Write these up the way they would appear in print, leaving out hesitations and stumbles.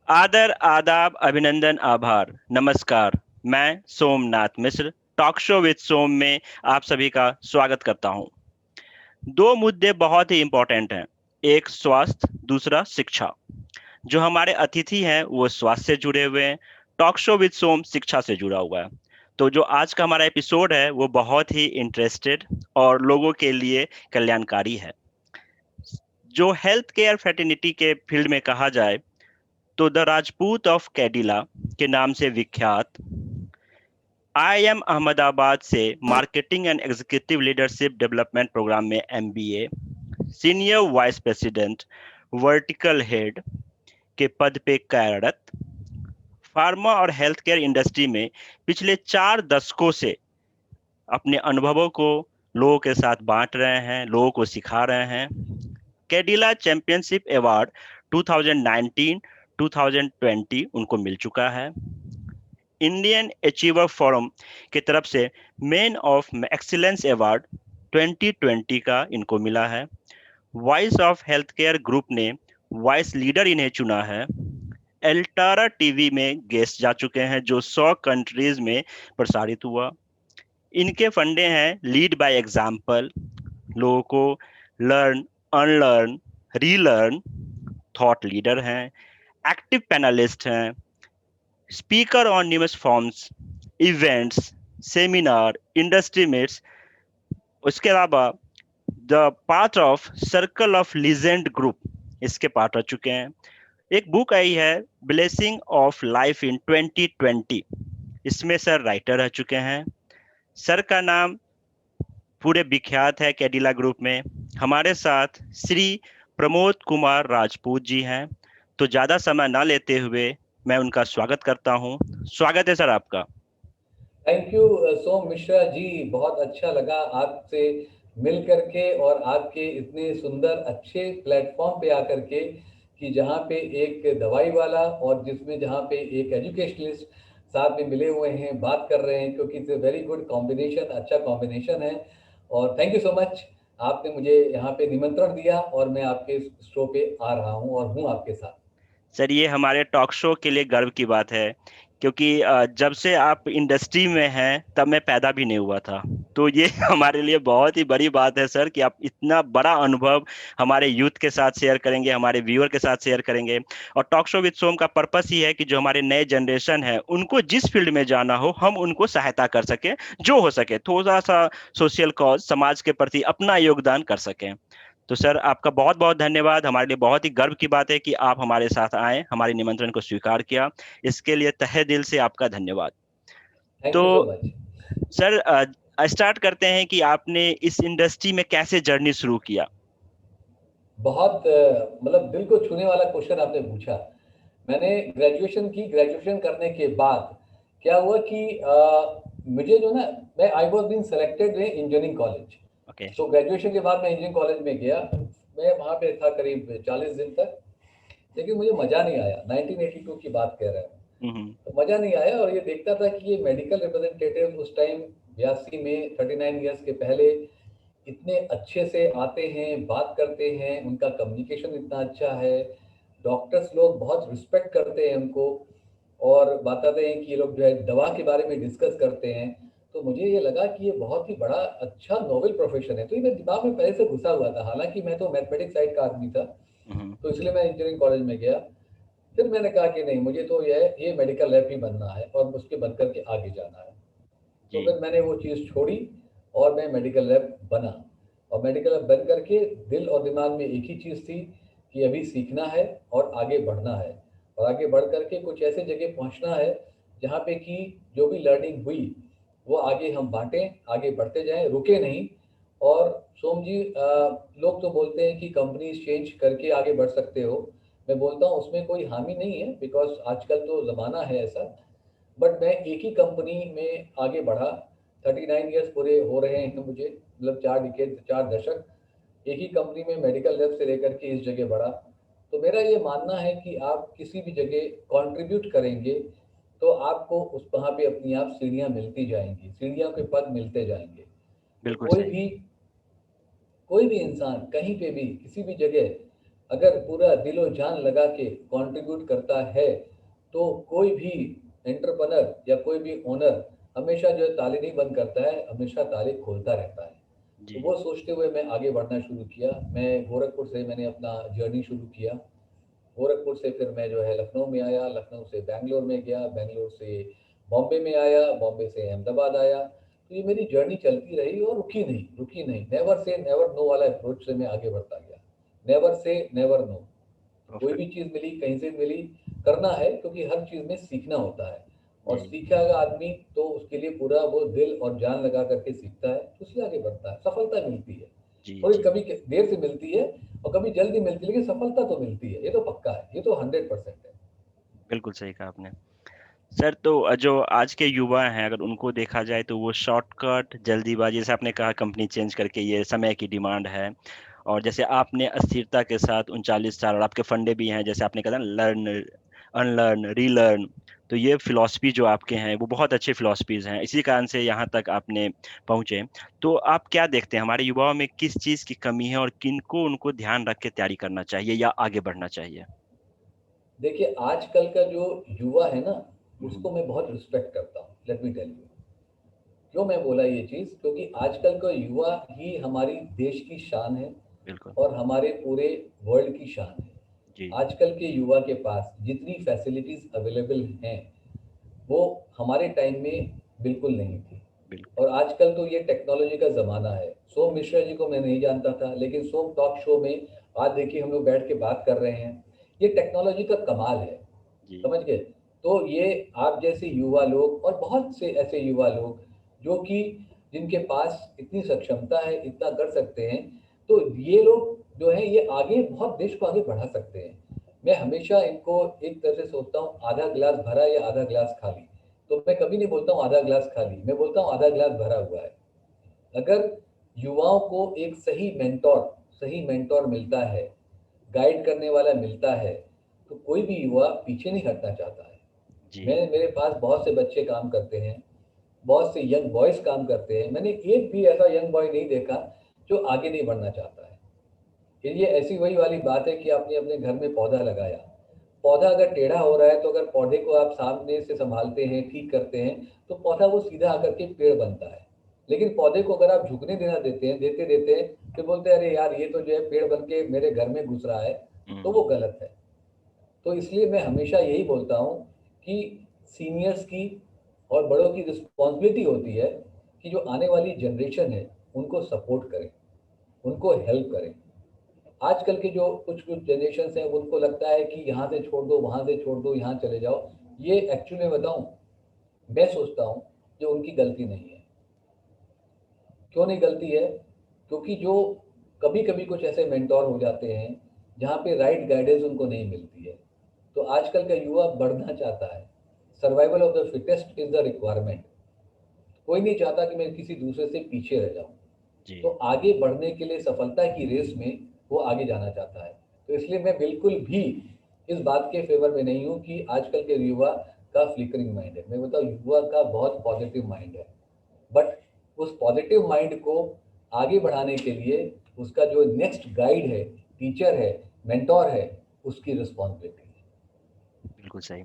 आदर आदाब अभिनंदन आभार नमस्कार। मैं सोमनाथ मिश्र टॉक शो विद सोम में आप सभी का स्वागत करता हूं। दो मुद्दे बहुत ही इंपॉर्टेंट हैं। एक स्वास्थ्य, दूसरा शिक्षा। जो हमारे अतिथि हैं वो स्वास्थ्य से जुड़े हुए हैं। टॉक शो विद सोम शिक्षा से जुड़ा हुआ है। तो जो आज का हमारा एपिसोड है वो बहुत ही इंटरेस्टेड और लोगों के लिए कल्याणकारी है। जो हेल्थ केयर फैटर्निटी के फील्ड में कहा जाए तो द राजपूत ऑफ कैडिला के नाम से विख्यात IIM अहमदाबाद से marketing and executive leadership development program में MBA, senior vice president, vertical head के पद पे कार्यरत, फार्मा और हेल्थ केयर इंडस्ट्री में पिछले 4 दशकों से अपने अनुभवों को लोगों के साथ बांट रहे हैं, लोगों को सिखा रहे हैं। कैडिला चैंपियनशिप अवार्ड 2019-2020 उनको मिल चुका है। इंडियन अचीवर फोरम की तरफ से मैन ऑफ एक्सीलेंस अवार्ड 2020 का इनको मिला है। Voice of health care group ने वॉइस लीडर इन्हें चुना है। एल्टारा टीवी में गेस्ट जा चुके हैं जो 100 कंट्रीज में प्रसारित हुआ। इनके फंडे हैं लीड बाय एग्जाम्पल, लोगों को learn, unlearn, relearn, thought leader हैं, एक्टिव पैनलिस्ट हैं, speaker on numerous forms, events, seminar, industry meets. उसके अलावा the part of circle of legend group इसके पार्ट रह चुके हैं। एक बुक आई है ब्लेसिंग ऑफ लाइफ इन 2020, इसमें सर राइटर रह चुके हैं। सर का नाम पूरे विख्यात है कैडिला ग्रुप में। हमारे साथ श्री प्रमोद कुमार राजपूत जी हैं। तो ज़्यादा समय ना लेते हुए मैं उनका स्वागत करता हूं। स्वागत है सर आपका। Thank you some Mishra ji. बहुत अच्छा लगा आपसे मिल करके और आपके इतने सुंदर अच्छे प्लेटफॉर्म पे आकर के कि जहाँ पे एक दवाई वाला और जिसमें जहाँ पे एक एजुकेशनलिस्ट साथ में मिले हुए हैं, बात कर रहे हैं, क्योंकि it's a very good combination, अच्छा कॉम्बिनेशन है। और थैंक यू सो मच, आपने मुझे यहाँ पे निमंत्रण दिया और मैं आपके शो पे आ रहा हूँ और हूँ आपके साथ। सर ये हमारे टॉक शो के लिए गर्व की बात है क्योंकि जब से आप इंडस्ट्री में हैं तब मैं पैदा भी नहीं हुआ था। तो ये हमारे लिए बहुत ही बड़ी बात है सर कि आप इतना बड़ा अनुभव हमारे यूथ के साथ शेयर करेंगे, हमारे व्यूअर के साथ शेयर करेंगे। और टॉक शो विद सोम का पर्पस ही है कि जो हमारे नए जनरेशन है उनको जिस फील्ड में जाना हो हम उनको सहायता कर सकें, जो हो सके थोड़ा सा सोशल कॉज, समाज के प्रति अपना योगदान कर सकें। तो सर आपका बहुत बहुत धन्यवाद। हमारे लिए बहुत ही गर्व की बात है कि आप हमारे साथ आए, हमारे निमंत्रण को स्वीकार किया। इसके लिए तहे दिल से आपका धन्यवाद। थैंक तो you so much. Sir start करते हैं कि आपने इस इंडस्ट्री में कैसे जर्नी शुरू किया। बहुत मतलब दिल को छूने वाला क्वेश्चन आपने पूछा। मैंने ग्रेजुएशन की, ग्रेजुएशन करने के बाद क्या हुआ कि मुझे जो ना, मैं I was been selected in engineering college. Okay. So graduation के बाद मैं इंजीनियरिंग कॉलेज में गया। मैं वहाँ पे था करीब 40 दिन तक, लेकिन मुझे मज़ा नहीं आया। 1982 की बात कह रहा हूँ। हम्म। तो मज़ा नहीं आया और ये देखता था कि ये मेडिकल रिप्रेजेंटेटिव उस टाइम 82 में, 39 ईयर्स के पहले, इतने अच्छे से आते हैं, बात करते हैं, उनका कम्युनिकेशन इतना अच्छा है, डॉक्टर्स लोग बहुत रिस्पेक्ट करते हैं उनको और बताते हैं कि ये लोग जो है दवा के बारे में डिस्कस करते हैं। तो मुझे ये लगा कि ये बहुत ही बड़ा अच्छा नोबल प्रोफेशन है। तो ये मेरे दिमाग में पहले से घुसा हुआ था, हालांकि मैं तो मैथमेटिक्स साइड का आदमी था, हम्म। तो इसलिए मैं इंजीनियरिंग कॉलेज में गया। फिर मैंने कहा कि नहीं, मुझे तो ये मेडिकल रैप ही बनना है और उसके बन करके आगे जाना है। तो जी। फिर मैंने वो चीज़ छोड़ी और मैं मेडिकल रैप बना। और मेडिकल रैप बन करके दिल और दिमाग में एक ही चीज़ थी कि अभी सीखना है और आगे बढ़ना है। और आगे बढ़ करके कुछ ऐसे जगह पहुंचना है जहाँ पे कि जो भी लर्निंग हुई वो आगे हम बांटें, आगे बढ़ते जाएं, रुके नहीं। और सोम जी, लोग तो बोलते हैं कि कंपनीज चेंज करके आगे बढ़ सकते हो। मैं बोलता हूँ उसमें कोई हामी नहीं है, बिकॉज आजकल तो ज़माना है ऐसा। बट मैं एक ही कंपनी में आगे बढ़ा। 39 ईयर्स पूरे हो रहे हैं मुझे, मतलब 4 डिकेड, 4 दशक एक ही कंपनी में मेडिकल रेप से लेकर के इस जगह बढ़ा। तो मेरा ये मानना है कि आप किसी भी जगह कंट्रीब्यूट करेंगे तो आपको उस वहाँ पे अपनी आप सीढ़ियाँ मिलती जाएंगी, सीढ़ियों के पद मिलते जाएंगे। तो बिल्कुल कोई सही। भी कोई भी इंसान कहीं पे भी किसी भी जगह अगर पूरा दिलो जान लगा के कंट्रीब्यूट करता है तो कोई भी एंटरप्रेन्योर या कोई भी ओनर हमेशा जो है ताले नहीं बंद करता है, हमेशा ताले खोलता रहता है। तो जी। वो सोचते हुए मैं आगे बढ़ना शुरू किया। मैं गोरखपुर से मैंने अपना जर्नी शुरू किया। गोरखपुर से फिर मैं जो है लखनऊ में आया, लखनऊ से बैंगलोर में गया, बैंगलोर से बॉम्बे में आया, बॉम्बे से अहमदाबाद आया। तो ये मेरी जर्नी चलती रही और रुकी नहीं। नेवर से नेवर नो वाला अप्रोच से मैं आगे बढ़ता गया। Never say never know. कोई भी परफेक्ट। चीज़ मिली, कहीं से मिली, करना है, क्योंकि हर चीज़ में सीखना होता है। और जी। सीखेगा आदमी तो उसके लिए पूरा वो दिल और जान लगा करके सीखता है, तो उससे आगे बढ़ता है, सफलता मिलती है। जी। थोड़ी जी। कभी देर से मिलती है और कभी जल्दी मिलती है, लेकिन सफलता तो मिलती है, ये तो पक्का है, ये तो 100% है। बिल्कुल सही कहा आपने। सर तो जो आज के युवा हैं अगर उनको देखा जाए तो वो शॉर्टकट जल्दीबाजी, जैसे आपने कहा कंपनी चेंज करके, ये समय की डिमांड है। और जैसे आपने अस्थिरता के साथ 39 साल, और आपके फंडे भी हैं जैसे आपने कहा ना, लर्न, अनलर्न, रीलर्न। तो ये फिलॉसफी जो आपके हैं वो बहुत अच्छे फिलॉसफीज हैं, इसी कारण से यहाँ तक आपने पहुंचे। तो आप क्या देखते हैं हमारे युवाओं में किस चीज़ की कमी है, और किनको उनको ध्यान रख के तैयारी करना चाहिए या आगे बढ़ना चाहिए? देखिए, आजकल का जो युवा है ना, हम्म। उसको मैं बहुत रिस्पेक्ट करता हूँ, लेट मी टेल यू। क्यों मैं बोला ये चीज़? क्योंकि आजकल का युवा ही हमारी देश की शान है बिल्कुल। और हमारे पूरे वर्ल्ड की शान है। जी। आजकल के युवा के पास जितनी फैसिलिटीज़ अवेलेबल हैं, वो हमारे टाइम में बिल्कुल नहीं थी। बिल्कुल। और आजकल तो ये टेक्नोलॉजी का ज़माना है। सोम मिश्रा जी को मैं नहीं जानता था, लेकिन सोम टॉक शो में आज देखिए हम लोग बैठ के बात कर रहे हैं। ये टेक्नोलॉजी का कमाल है, जी। समझ गए? तो ये आप जैसे युवा लोग और बहुत से ऐसे युवा लोग जो कि जिनके पास इतनी सक्षमता है, इतना कर सकते हैं, तो ये लोग जो हैं ये आगे बहुत देश को आगे बढ़ा सकते हैं। मैं हमेशा इनको एक तरह से सोचता हूँ, आधा गिलास भरा या आधा गिलास खाली। तो मैं कभी नहीं बोलता हूँ आधा गिलास खाली, मैं बोलता हूँ आधा गिलास भरा हुआ है। अगर युवाओं को एक सही मेंटोर मिलता है, गाइड करने वाला मिलता है, तो कोई भी युवा पीछे नहीं हटना चाहता है। जी। मैं मेरे पास बहुत से बच्चे काम करते हैं, बहुत से यंग बॉयज़ काम करते हैं। मैंने एक भी ऐसा यंग बॉय नहीं देखा जो आगे नहीं बढ़ना चाहता है। फिर ये ऐसी वही वाली बात है कि आपने अपने घर में पौधा लगाया। पौधा अगर टेढ़ा हो रहा है, तो अगर पौधे को आप सामने से सँभालते हैं, ठीक करते हैं, तो पौधा वो सीधा आकर के पेड़ बनता है। लेकिन पौधे को अगर आप झुकने देना देते हैं, देते हैं, फिर बोलते हैं, "अरे यार! ये तो जो है पेड़ बन के मेरे घर में घुस रहा है।" तो वो हम्म। गलत है। तो इसलिए मैं हमेशा यही बोलता हूँ कि सीनियर्स की और बड़ों की रिस्पॉन्सिबिलिटी होती है कि जो आने वाली जनरेशन है, उनको सपोर्ट करें, उनको हेल्प करें। आजकल के जो कुछ-कुछ जनरेशन्स हैं, उनको लगता है कि यहाँ से छोड़ दो, वहाँ से छोड़ दो, यहाँ चले जाओ। ये एक्चुअली मैं बताऊँ, मैं सोचता हूँ, ये उनकी गलती नहीं है। क्यों नहीं गलती है? क्योंकि जो कभी-कभी कुछ ऐसे मेंटर हो जाते हैं, जहाँ पे राइट गाइडेंस उनको नहीं मिलती है। तो आजकल का युवा बढ़ना चाहता है। Survival of the fittest is the requirement. कोई नहीं चाहता कि मैं किसी दूसरे से पीछे रह जाऊँ। जी। तो आगे बढ़ने के लिए सफलता की रेस में वो आगे जाना चाहता है। तो इसलिए मैं बिल्कुल भी इस बात के फ़ेवर में नहीं हूँ कि आजकल के युवा का फ्लिकरिंग माइंड है। मैं बताऊँ, युवा का बहुत पॉज़िटिव माइंड है। बट उस पॉज़िटिव माइंड को आगे बढ़ाने के लिए उसका जो नेक्स्ट गाइड है, टीचर है, मेंटर है, उसकी रिस्पॉन्सिबिलिटी है। बिल्कुल सही।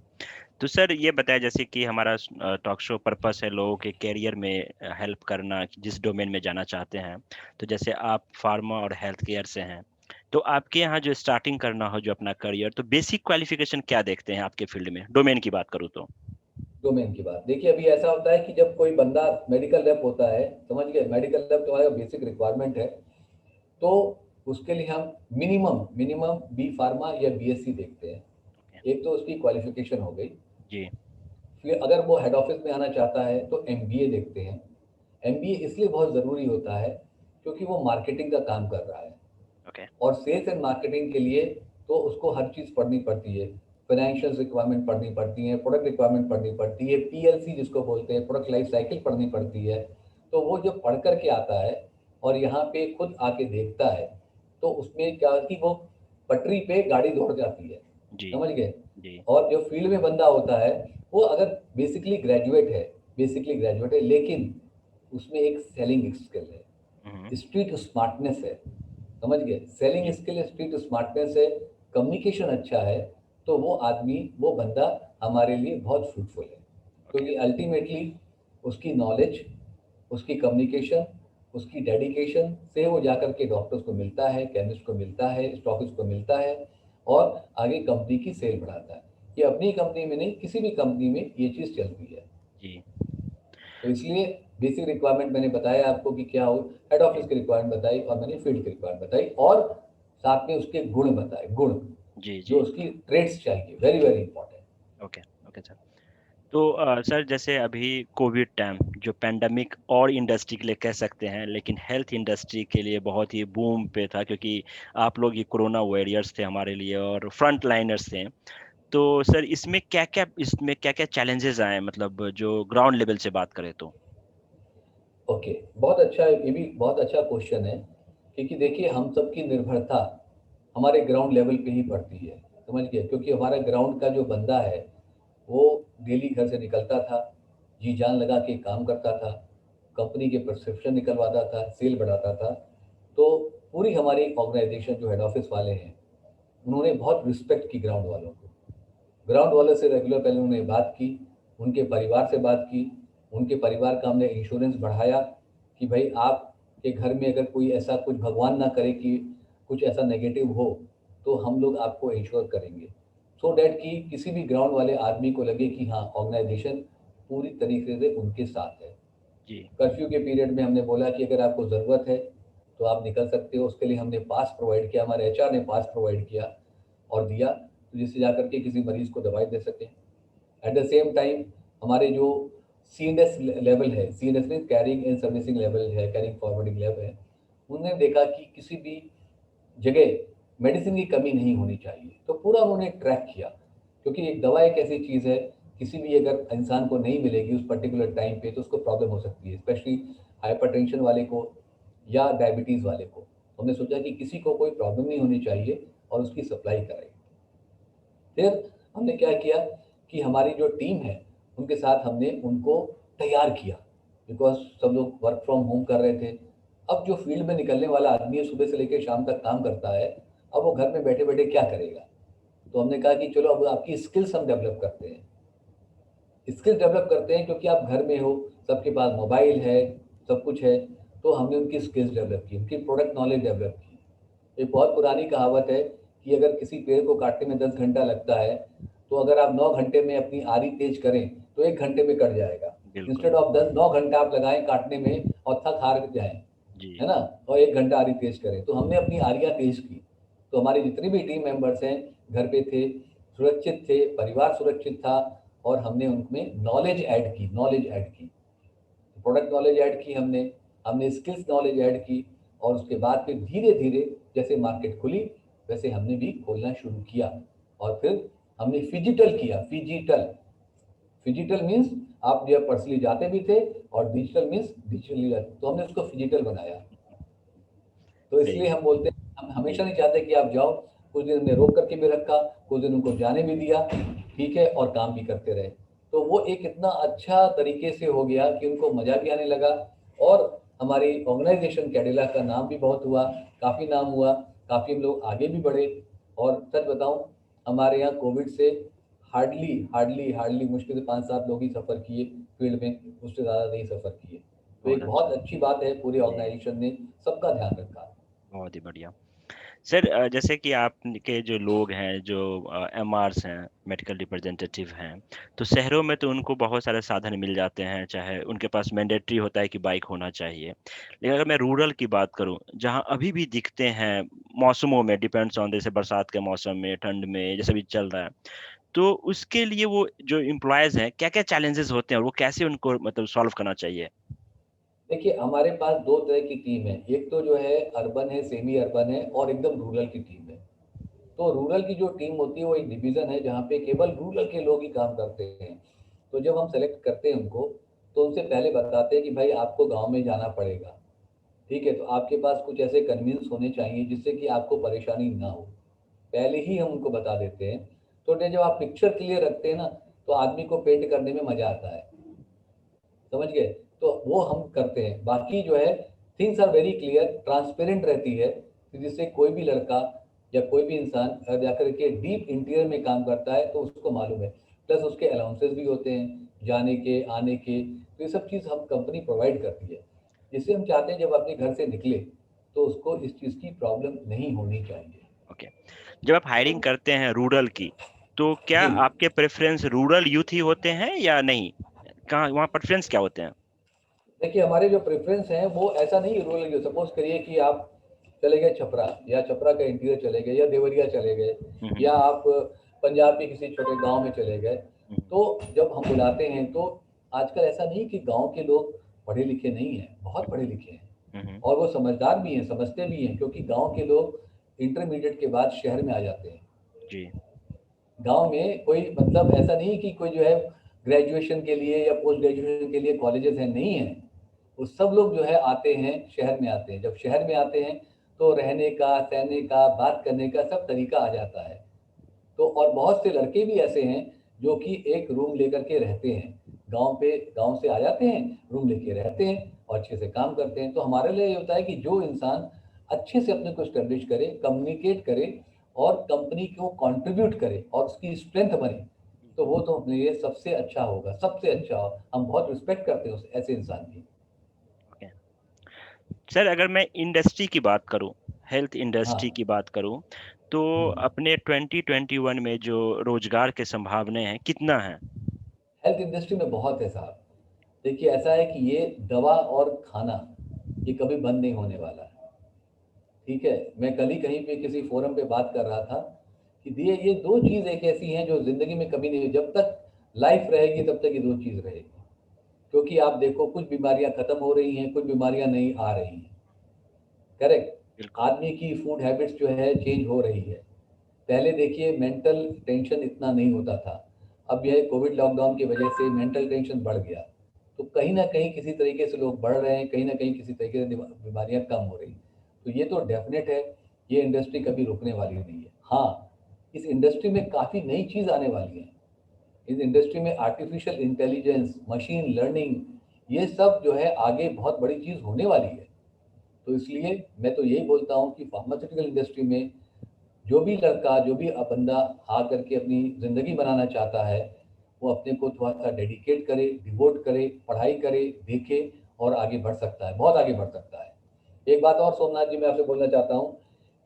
तो सर ये बताया, जैसे कि हमारा टॉक शो पर्पस है लोगों के करियर में हेल्प करना, जिस डोमेन में जाना चाहते हैं। तो जैसे आप फार्मा और हेल्थ केयर से हैं, तो आपके यहाँ जो स्टार्टिंग करना हो जो अपना करियर, तो बेसिक क्वालिफिकेशन क्या देखते हैं आपके फील्ड में, डोमेन की बात करूँ तो? डोमेन की बात देखिए, अभी ऐसा होता है कि जब कोई बंदा मेडिकल रैप होता है, समझ गए? मेडिकल रैप तुम्हारा बेसिक रिक्वायरमेंट है। तो उसके लिए हम मिनिमम मिनिमम बी फार्मा या बीएससी देखते हैं। ओके। एक तो उसकी क्वालिफिकेशन हो गई। जी। फिर अगर वो हेड ऑफिस में आना चाहता है तो एमबीए देखते हैं। एमबीए इसलिए बहुत ज़रूरी होता है क्योंकि वो मार्केटिंग का काम कर रहा है। ओके। और सेल्स एंड मार्केटिंग के लिए तो उसको हर चीज़ पढ़नी पड़ती है। फाइनेंशियल रिक्वायरमेंट पढ़नी पड़ती है, प्रोडक्ट रिक्वायरमेंट पढ़नी पड़ती है, पीएलसी जिसको बोलते हैं, प्रोडक्ट लाइफ साइकिल पढ़नी पड़ती है। तो वो जब पढ़ कर के आता है और यहाँ पे खुद आके देखता है, तो उसमें क्या कि वो पटरी पे गाड़ी दौड़ जाती है, जी। समझ गए? जी। और जो फील्ड में बंदा होता है, वो अगर बेसिकली ग्रेजुएट है, लेकिन उसमें एक सेलिंग स्किल है, हम्म। स्ट्रीट स्मार्टनेस है, समझ गए? सेलिंग जी। स्किल स्ट्रीट स्मार्टनेस है, कम्युनिकेशन अच्छा है, तो वो आदमी, वो बंदा हमारे लिए बहुत फ्रूटफुल है। ओके। क्योंकि अल्टीमेटली उसकी नॉलेज, उसकी कम्युनिकेशन, उसकी डेडिकेशन से वो जाकर के डॉक्टर्स को मिलता है, केमिस्ट को मिलता है, स्टॉकिस्ट को मिलता है और आगे कंपनी की सेल बढ़ाता है। ये अपनी कंपनी में नहीं, किसी भी कंपनी में ये चीज़ चलती है। जी। तो इसलिए बेसिक रिक्वायरमेंट मैंने बताया आपको कि क्या हो, हेड जी। ऑफिस की रिक्वायरमेंट बताई और मैंने फील्ड की रिक्वायरमेंट बताई और साथ में उसके गुण बताए, गुण जी। जो जी। उसकी ट्रेड्स चाहिए, very very important. Okay. Okay sir. तो सर जैसे अभी कोविड टाइम जो पेंडेमिक और इंडस्ट्री के लिए कह सकते हैं, लेकिन हेल्थ इंडस्ट्री के लिए बहुत ही बूम पे था, क्योंकि आप लोग ये कोरोना वॉरियर्स थे हमारे लिए और फ्रंट लाइनर्स थे। तो सर इसमें क्या क्या चैलेंजेस आए, मतलब जो ग्राउंड लेवल से बात करें तो। ओके, बहुत अच्छा, ये भी बहुत अच्छा क्वेश्चन है। क्योंकि देखिए हम सबकी निर्भरता हमारे ग्राउंड लेवल पे ही पड़ती है, समझ गए? क्योंकि हमारा ग्राउंड का जो बंदा है वो डेली घर से निकलता था, जी जान लगा के काम करता था, कंपनी के प्रिस्क्रिप्शन निकलवाता था, सेल बढ़ाता था। तो पूरी हमारी ऑर्गेनाइजेशन जो हेड ऑफिस वाले हैं, उन्होंने बहुत रिस्पेक्ट की ग्राउंड वालों को। ग्राउंड वालों से रेगुलर पहले उन्होंने बात की, उनके परिवार से बात की, उनके परिवार का हमने इंश्योरेंस बढ़ाया कि भाई आपके घर में अगर कोई ऐसा कुछ भगवान ना करे कि कुछ ऐसा नेगेटिव हो, तो हम लोग आपको इंश्योर करेंगे। सो डैट कि किसी भी ग्राउंड वाले आदमी को लगे कि हाँ, ऑर्गेनाइजेशन पूरी तरीके से उनके साथ है। जी। कर्फ्यू के पीरियड में हमने बोला कि अगर आपको ज़रूरत है तो आप निकल सकते हो, उसके लिए हमने पास प्रोवाइड किया, हमारे एचआर ने पास प्रोवाइड किया और दिया, तो जिससे जाकर के किसी मरीज़ को दवाई दे सकें। एट द सेम टाइम हमारे जो सीएनएस लेवल है, सीएनएस में कैरिंग एंड सर्विसिंग लेवल है, कैरिंग फॉरवर्डिंग लेवल है, उन्होंने देखा कि किसी भी जगह मेडिसिन की कमी नहीं होनी चाहिए, तो पूरा उन्होंने ट्रैक किया। क्योंकि एक दवा एक ऐसी चीज़ है, किसी भी अगर इंसान को नहीं मिलेगी उस पर्टिकुलर टाइम पे तो उसको प्रॉब्लम हो सकती है, स्पेशली हाइपरटेंशन वाले को या डायबिटीज़ वाले को। तो हमने सोचा कि किसी को कोई प्रॉब्लम नहीं होनी चाहिए और उसकी सप्लाई कराई। फिर हमने क्या किया कि हमारी जो टीम है, उनके साथ हमने उनको तैयार किया, बिकॉज़ सब लोग वर्क फ्रॉम होम कर रहे थे। अब जो फील्ड में निकलने वाला आदमी है, सुबह से लेके शाम तक काम करता है, अब वो घर में बैठे-बैठे क्या करेगा? तो हमने कहा कि चलो अब आपकी स्किल्स हम डेवलप करते हैं। स्किल्स डेवलप करते हैं क्योंकि आप घर में हो, सबके पास मोबाइल है, सब कुछ है, तो हमने उनकी स्किल्स डेवलप की, उनकी प्रोडक्ट नॉलेज डेवलप की। एक बहुत पुरानी कहावत है कि अगर किसी पेड़ को काटने में 10 घंटा लगता है, तो अगर आप 9 घंटे में अपनी आरी तेज करें, तो 1 घंटे में कट जाएगा। बिल्कुल। इंस्टेड ऑफ 10 9 घंटा आप लगाएँ काटने में और थक हार जाएँ, जी। है ना? और 1 घंटा आरी तेज करें। तो हमने अपनी आरियाँ तेज की। तो हमारे जितने भी टीम मेंबर्स हैं, घर पे थे, सुरक्षित थे, परिवार सुरक्षित था और हमने उनमें नॉलेज ऐड की। प्रोडक्ट नॉलेज ऐड की हमने, हमने स्किल्स नॉलेज ऐड की और उसके बाद फिर धीरे-धीरे जैसे मार्केट खुली, वैसे हमने भी खोलना शुरू किया और फिर हमने फिजिटल किया, फिजिटल। फिजिटल मीन्स आप जो है पर्सनली जाते भी थे और डिजिटल मीन्स डिजिटली जाते, तो हमने उसको फिजिटल बनाया। तो सही इसलिए है। हम बोलते हैं, हम जी। हमेशा नहीं चाहते कि आप जाओ, कुछ दिन हमने रोक करके भी रखा, कुछ दिन उनको जाने भी दिया, ठीक है, और काम भी करते रहे। तो वो एक इतना अच्छा तरीके से हो गया कि उनको मज़ा भी आने लगा और हमारी ऑर्गेनाइज़ेशन कैडिला का नाम भी बहुत हुआ, काफ़ी नाम हुआ, काफ़ी हम लोग आगे भी बढ़े और सच बताऊँ, हमारे यहाँ कोविड से हार्डली मुश्किल से 5-7 लोग ही सफ़र किए फील्ड में, उससे ज़्यादा नहीं सफ़र किए। तो बहुत एक बहुत अच्छा। अच्छी बात है, पूरी जी। ऑर्गेनाइज़ेशन ने सबका ध्यान रखा। बहुत ही बढ़िया। सर जैसे कि आप के जो लोग हैं, जो एमआरस हैं, मेडिकल रिप्रेजेंटेटिव हैं, तो शहरों में तो उनको बहुत सारे साधन मिल जाते हैं, चाहे उनके पास मैंडेटरी होता है कि बाइक होना चाहिए। लेकिन अगर मैं रूरल की बात करूं, जहां अभी भी दिखते हैं मौसमों में, डिपेंड्स ऑन, जैसे बरसात के मौसम में, ठंड में, जैसे भी चल रहा है, तो उसके लिए वो जो एम्प्लॉयज हैं, क्या क्या चैलेंजेस होते हैं और वो कैसे उनको मतलब सॉल्व करना चाहिए। देखिए, हमारे पास 2 तरह की टीम है। एक तो जो है अर्बन है, सेमी अर्बन है और एकदम रूरल की टीम है। तो रूरल की जो टीम होती है वो एक डिवीज़न है जहाँ पे केवल रूरल के लोग ही काम करते हैं। तो जब हम सेलेक्ट करते हैं उनको, तो उनसे पहले बताते हैं कि भाई आपको गाँव में जाना पड़ेगा। ठीक है? तो आपके पास कुछ ऐसे कन्वीनियंस होने चाहिए जिससे कि आपको परेशानी ना हो। पहले ही हम उनको बता देते हैं। तो जब आप पिक्चर क्लियर रखते हैं ना, तो आदमी को पेंट करने में मज़ा आता है। समझ गए? तो वो हम करते हैं। बाकी जो है things are very clear, transparent रहती है, तो जिससे कोई भी लड़का या कोई भी इंसान अगर जाकर के डीप इंटीरियर में काम करता है तो उसको मालूम है, प्लस उसके अलाउंसेस भी होते हैं जाने के आने के, तो ये सब चीज़ हम कंपनी प्रोवाइड करती है, जिससे हम चाहते हैं जब अपने घर से निकले तो उसको इस चीज़ की प्रॉब्लम नहीं होनी चाहिए। ओके। जब आप हायरिंग करते हैं रूरल की, तो क्या जी, आपके प्रेफरेंस रूरल यूथ ही होते हैं या नहीं? कहाँ वहाँ प्रेफरेंस क्या होते हैं? देखिए हमारे जो प्रेफरेंस हैं वो ऐसा नहीं है रूरल की, सपोज करिए कि आप चले गए छपरा या छपरा का इंटीरियर चले गए या देवरिया चले गए हम्म। या आप पंजाब के किसी छोटे गांव में चले गए, हम्म। तो जब हम बुलाते हैं तो आजकल ऐसा नहीं कि गांव के लोग पढ़े लिखे नहीं हैं, बहुत पढ़े लिखे हैं हम्म। और वो समझदार भी हैं, समझते भी हैं, क्योंकि गांव के लोग इंटरमीडिएट के बाद शहर में आ जाते हैं। जी। गांव में कोई मतलब ऐसा नहीं कि कोई जो है ग्रेजुएशन के लिए या पोस्ट ग्रेजुएशन के लिए कॉलेजेस हैं, नहीं है। वो सब लोग जो है आते हैं, शहर में आते हैं। जब शहर में आते हैं तो रहने का, सहने का, बात करने का सब तरीका आ जाता है। तो और बहुत से लड़के भी ऐसे हैं जो कि एक रूम लेकर के रहते हैं। गांव से आ जाते हैं, रूम लेके रहते हैं और अच्छे से काम करते हैं। तो हमारे लिए ये होता है कि जो इंसान अच्छे से अपने को एस्टेब्लिश करे, कम्युनिकेट करे और कंपनी को कंट्रीब्यूट करे और उसकी स्ट्रेंथ बने, तो वो तो अपने लिए सबसे अच्छा होगा, सबसे अच्छा हो। हम बहुत रिस्पेक्ट करते हैं उस ऐसे इंसान की। ओके। सर, अगर मैं इंडस्ट्री की बात करूं, हेल्थ इंडस्ट्री हाँ। की बात करूं, तो हम्म। अपने 2021 में जो रोजगार के संभावनाएं हैं कितना है? हेल्थ इंडस्ट्री में बहुत है साहब। देखिए ऐसा है कि ये दवा और खाना ये कभी बंद नहीं होने वाला है। ठीक है, मैं कल ही कहीं पे किसी फोरम पे बात कर रहा था कि ये दो चीज़ एक ऐसी हैं जो ज़िंदगी में कभी नहीं, जब तक लाइफ रहेगी तब तक ये दो चीज़ रहेगी। क्योंकि आप देखो कुछ बीमारियां खत्म हो रही हैं, कुछ बीमारियां नहीं आ रही हैं। करेक्ट। बिल्कुल। आदमी की फूड हैबिट्स जो है चेंज हो रही है। पहले देखिए मेंटल टेंशन इतना नहीं होता था, अब यह कोविड लॉकडाउन की वजह से मेंटल टेंशन बढ़ गया। तो कहीं ना कहीं किसी तरीके से लोग बढ़ रहे हैं, कहीं ना कहीं किसी तरीके से बीमारियां कम हो रही हैं। तो ये तो डेफिनेट है, ये इंडस्ट्री कभी रुकने वाली नहीं है। हाँ, इस इंडस्ट्री में काफ़ी नई चीज़ आने वाली है। इस इंडस्ट्री में आर्टिफिशियल इंटेलिजेंस, मशीन लर्निंग, ये सब जो है आगे बहुत बड़ी चीज़ होने वाली है। तो इसलिए मैं तो यही बोलता हूँ कि फार्मास्यूटिकल इंडस्ट्री में जो भी लड़का, जो भी बंदा आ करके अपनी ज़िंदगी बनाना चाहता है, वो अपने को थोड़ा-सा डेडिकेट करे, डिवोट करे, पढ़ाई करे, देखे और आगे बढ़ सकता है, बहुत आगे बढ़ सकता है। एक बात और सोमनाथ जी मैं आपसे बोलना चाहता हूँ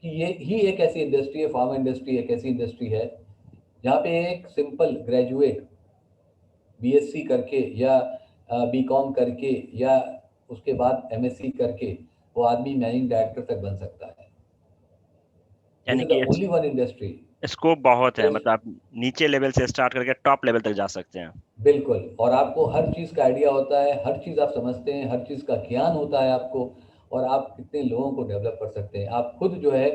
कि ये ही एक ऐसी इंडस्ट्री है, फार्मा इंडस्ट्री एक ऐसी इंडस्ट्री है, जहाँ पे एक सिंपल ग्रेजुएट बीएससी करके या बीकॉम करके या उसके बाद एमएससी करके वो आदमी मैनेजिंग डायरेक्टर तक बन सकता है। दिस यानी इज़ द कि ओनली वन इंडस्ट्री। स्कोप बहुत है, तो मतलब आप नीचे लेवल से स्टार्ट करके टॉप लेवल तक जा सकते हैं। बिल्कुल, और आपको हर चीज़ का आइडिया होता है, हर चीज़ आप समझते हैं, हर चीज़ का ज्ञान होता है आपको और आप कितने लोगों को डेवलप कर सकते हैं। आप खुद जो है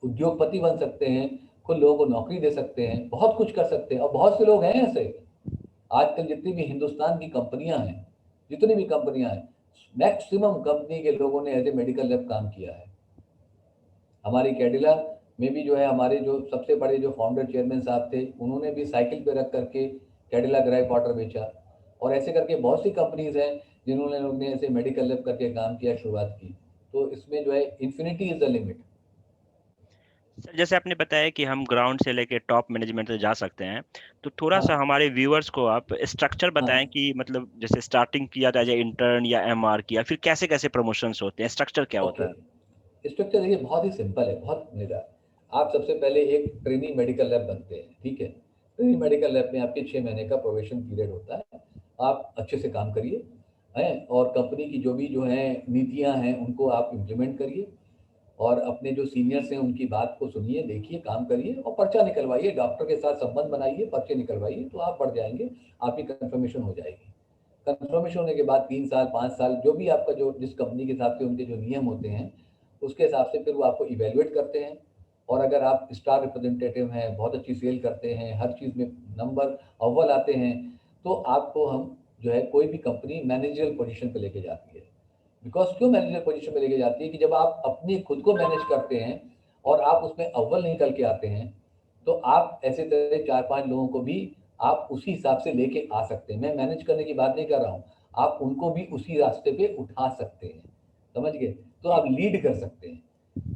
उद्योगपति बन सकते हैं, खुद लोगों को नौकरी दे सकते हैं, बहुत कुछ कर सकते हैं और बहुत से लोग हैं ऐसे। आजकल जितनी भी हिंदुस्तान की कंपनियाँ हैं, जितनी भी कंपनियाँ हैं, मैक्सिमम कंपनी के लोगों ने एज़ ए मेडिकल रैप काम किया है। हमारी कैडिला में भी जो है हमारे जो सबसे बड़े जो फाउंडर चेयरमैन साहब थे, उन्होंने भी साइकिल पे रख करके कैडिला ग्राइप वाटर बेचा और ऐसे करके बहुत सी कंपनीज़ हैं जिन्होंने लोग ने ऐसे मेडिकल लैब करके काम किया, शुरुआत की। तो इसमें जो है infinity is the limit. Sir, जैसे आपने बताया कि हम ग्राउंड से लेके टॉप मैनेजमेंट तक जा सकते हैं, तो थोड़ा सा हाँ, हमारे व्यूअर्स को आप स्ट्रक्चर बताएं हाँ, कि मतलब जैसे स्टार्टिंग किया जाए इंटर्न या एमआर किया, फिर कैसे कैसे प्रमोशंस होते हैं, स्ट्रक्चर क्या ओके। होता है? स्ट्रक्चर देखिए बहुत ही सिंपल है, बहुत मज़ेदार। आप सबसे पहले एक ट्रेनी मेडिकल लैब बनते हैं, ठीक है? ट्रेनी मेडिकल लैब में आपके 6 महीने का प्रोबेशन पीरियड होता है। आप अच्छे से काम करिए, हैं? और कंपनी की जो भी जो हैं नीतियाँ हैं, उनको आप इम्प्लीमेंट करिए और अपने जो सीनियर्स हैं उनकी बात को सुनिए, देखिए, काम करिए और पर्चा निकलवाइए, डॉक्टर के साथ संबंध बनाइए, पर्चे निकलवाइए, तो आप बढ़ जाएँगे, आपकी कन्फर्मेशन हो जाएगी। कन्फर्मेशन होने के बाद 3 साल, 5 साल जो भी आपका जो जिस कंपनी के हिसाब से उनके जो नियम होते हैं, उसके हिसाब से फिर वो आपको इवैल्यूएट करते हैं और अगर आप स्टार रिप्रेजेंटेटिव हैं, बहुत अच्छी सेल करते हैं, हर चीज़ में नंबर अव्वल आते हैं, तो आपको हम जो है कोई भी कंपनी मैनेजरियल पोज़ीशन पे लेके जाती है। बिकॉज़ क्यों मैनेजर पोज़ीशन पे लेके जाती है कि जब आप अपनी खुद को मैनेज करते हैं और आप उसमें अव्वल निकल के आते हैं, तो आप ऐसे तरह 4-5 लोगों को भी आप उसी हिसाब से लेके आ सकते हैं। मैं मैनेज करने की बात नहीं कर रहा हूँ, आप उनको भी उसी रास्ते पे उठा सकते हैं, समझ गए? तो जी। आप लीड कर सकते हैं,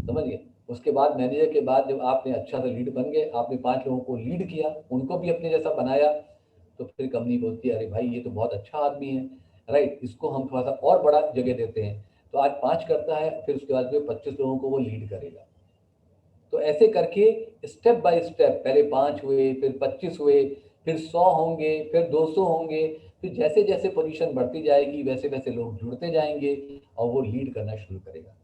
समझ गए? उसके बाद मैनेजर के बाद जब आपने अच्छा सा लीड बन गए, आपने 5 लोगों को लीड किया, उनको भी अपने जैसा बनाया, तो फिर कंपनी बोलती है अरे भाई ये तो बहुत अच्छा आदमी है, राइट, इसको हम थोड़ा सा और बड़ा जगह देते हैं। तो आज 5 करता है, फिर उसके बाद में 25 लोगों को वो लीड करेगा। तो ऐसे करके स्टेप बाय स्टेप पहले 5 हुए, फिर 25 हुए, फिर 100 होंगे, फिर 200 होंगे, फिर जैसे जैसे पोजीशन बढ़ती जाएगी वैसे वैसे लोग जुड़ते जाएंगे और वो लीड करना शुरू करेगा।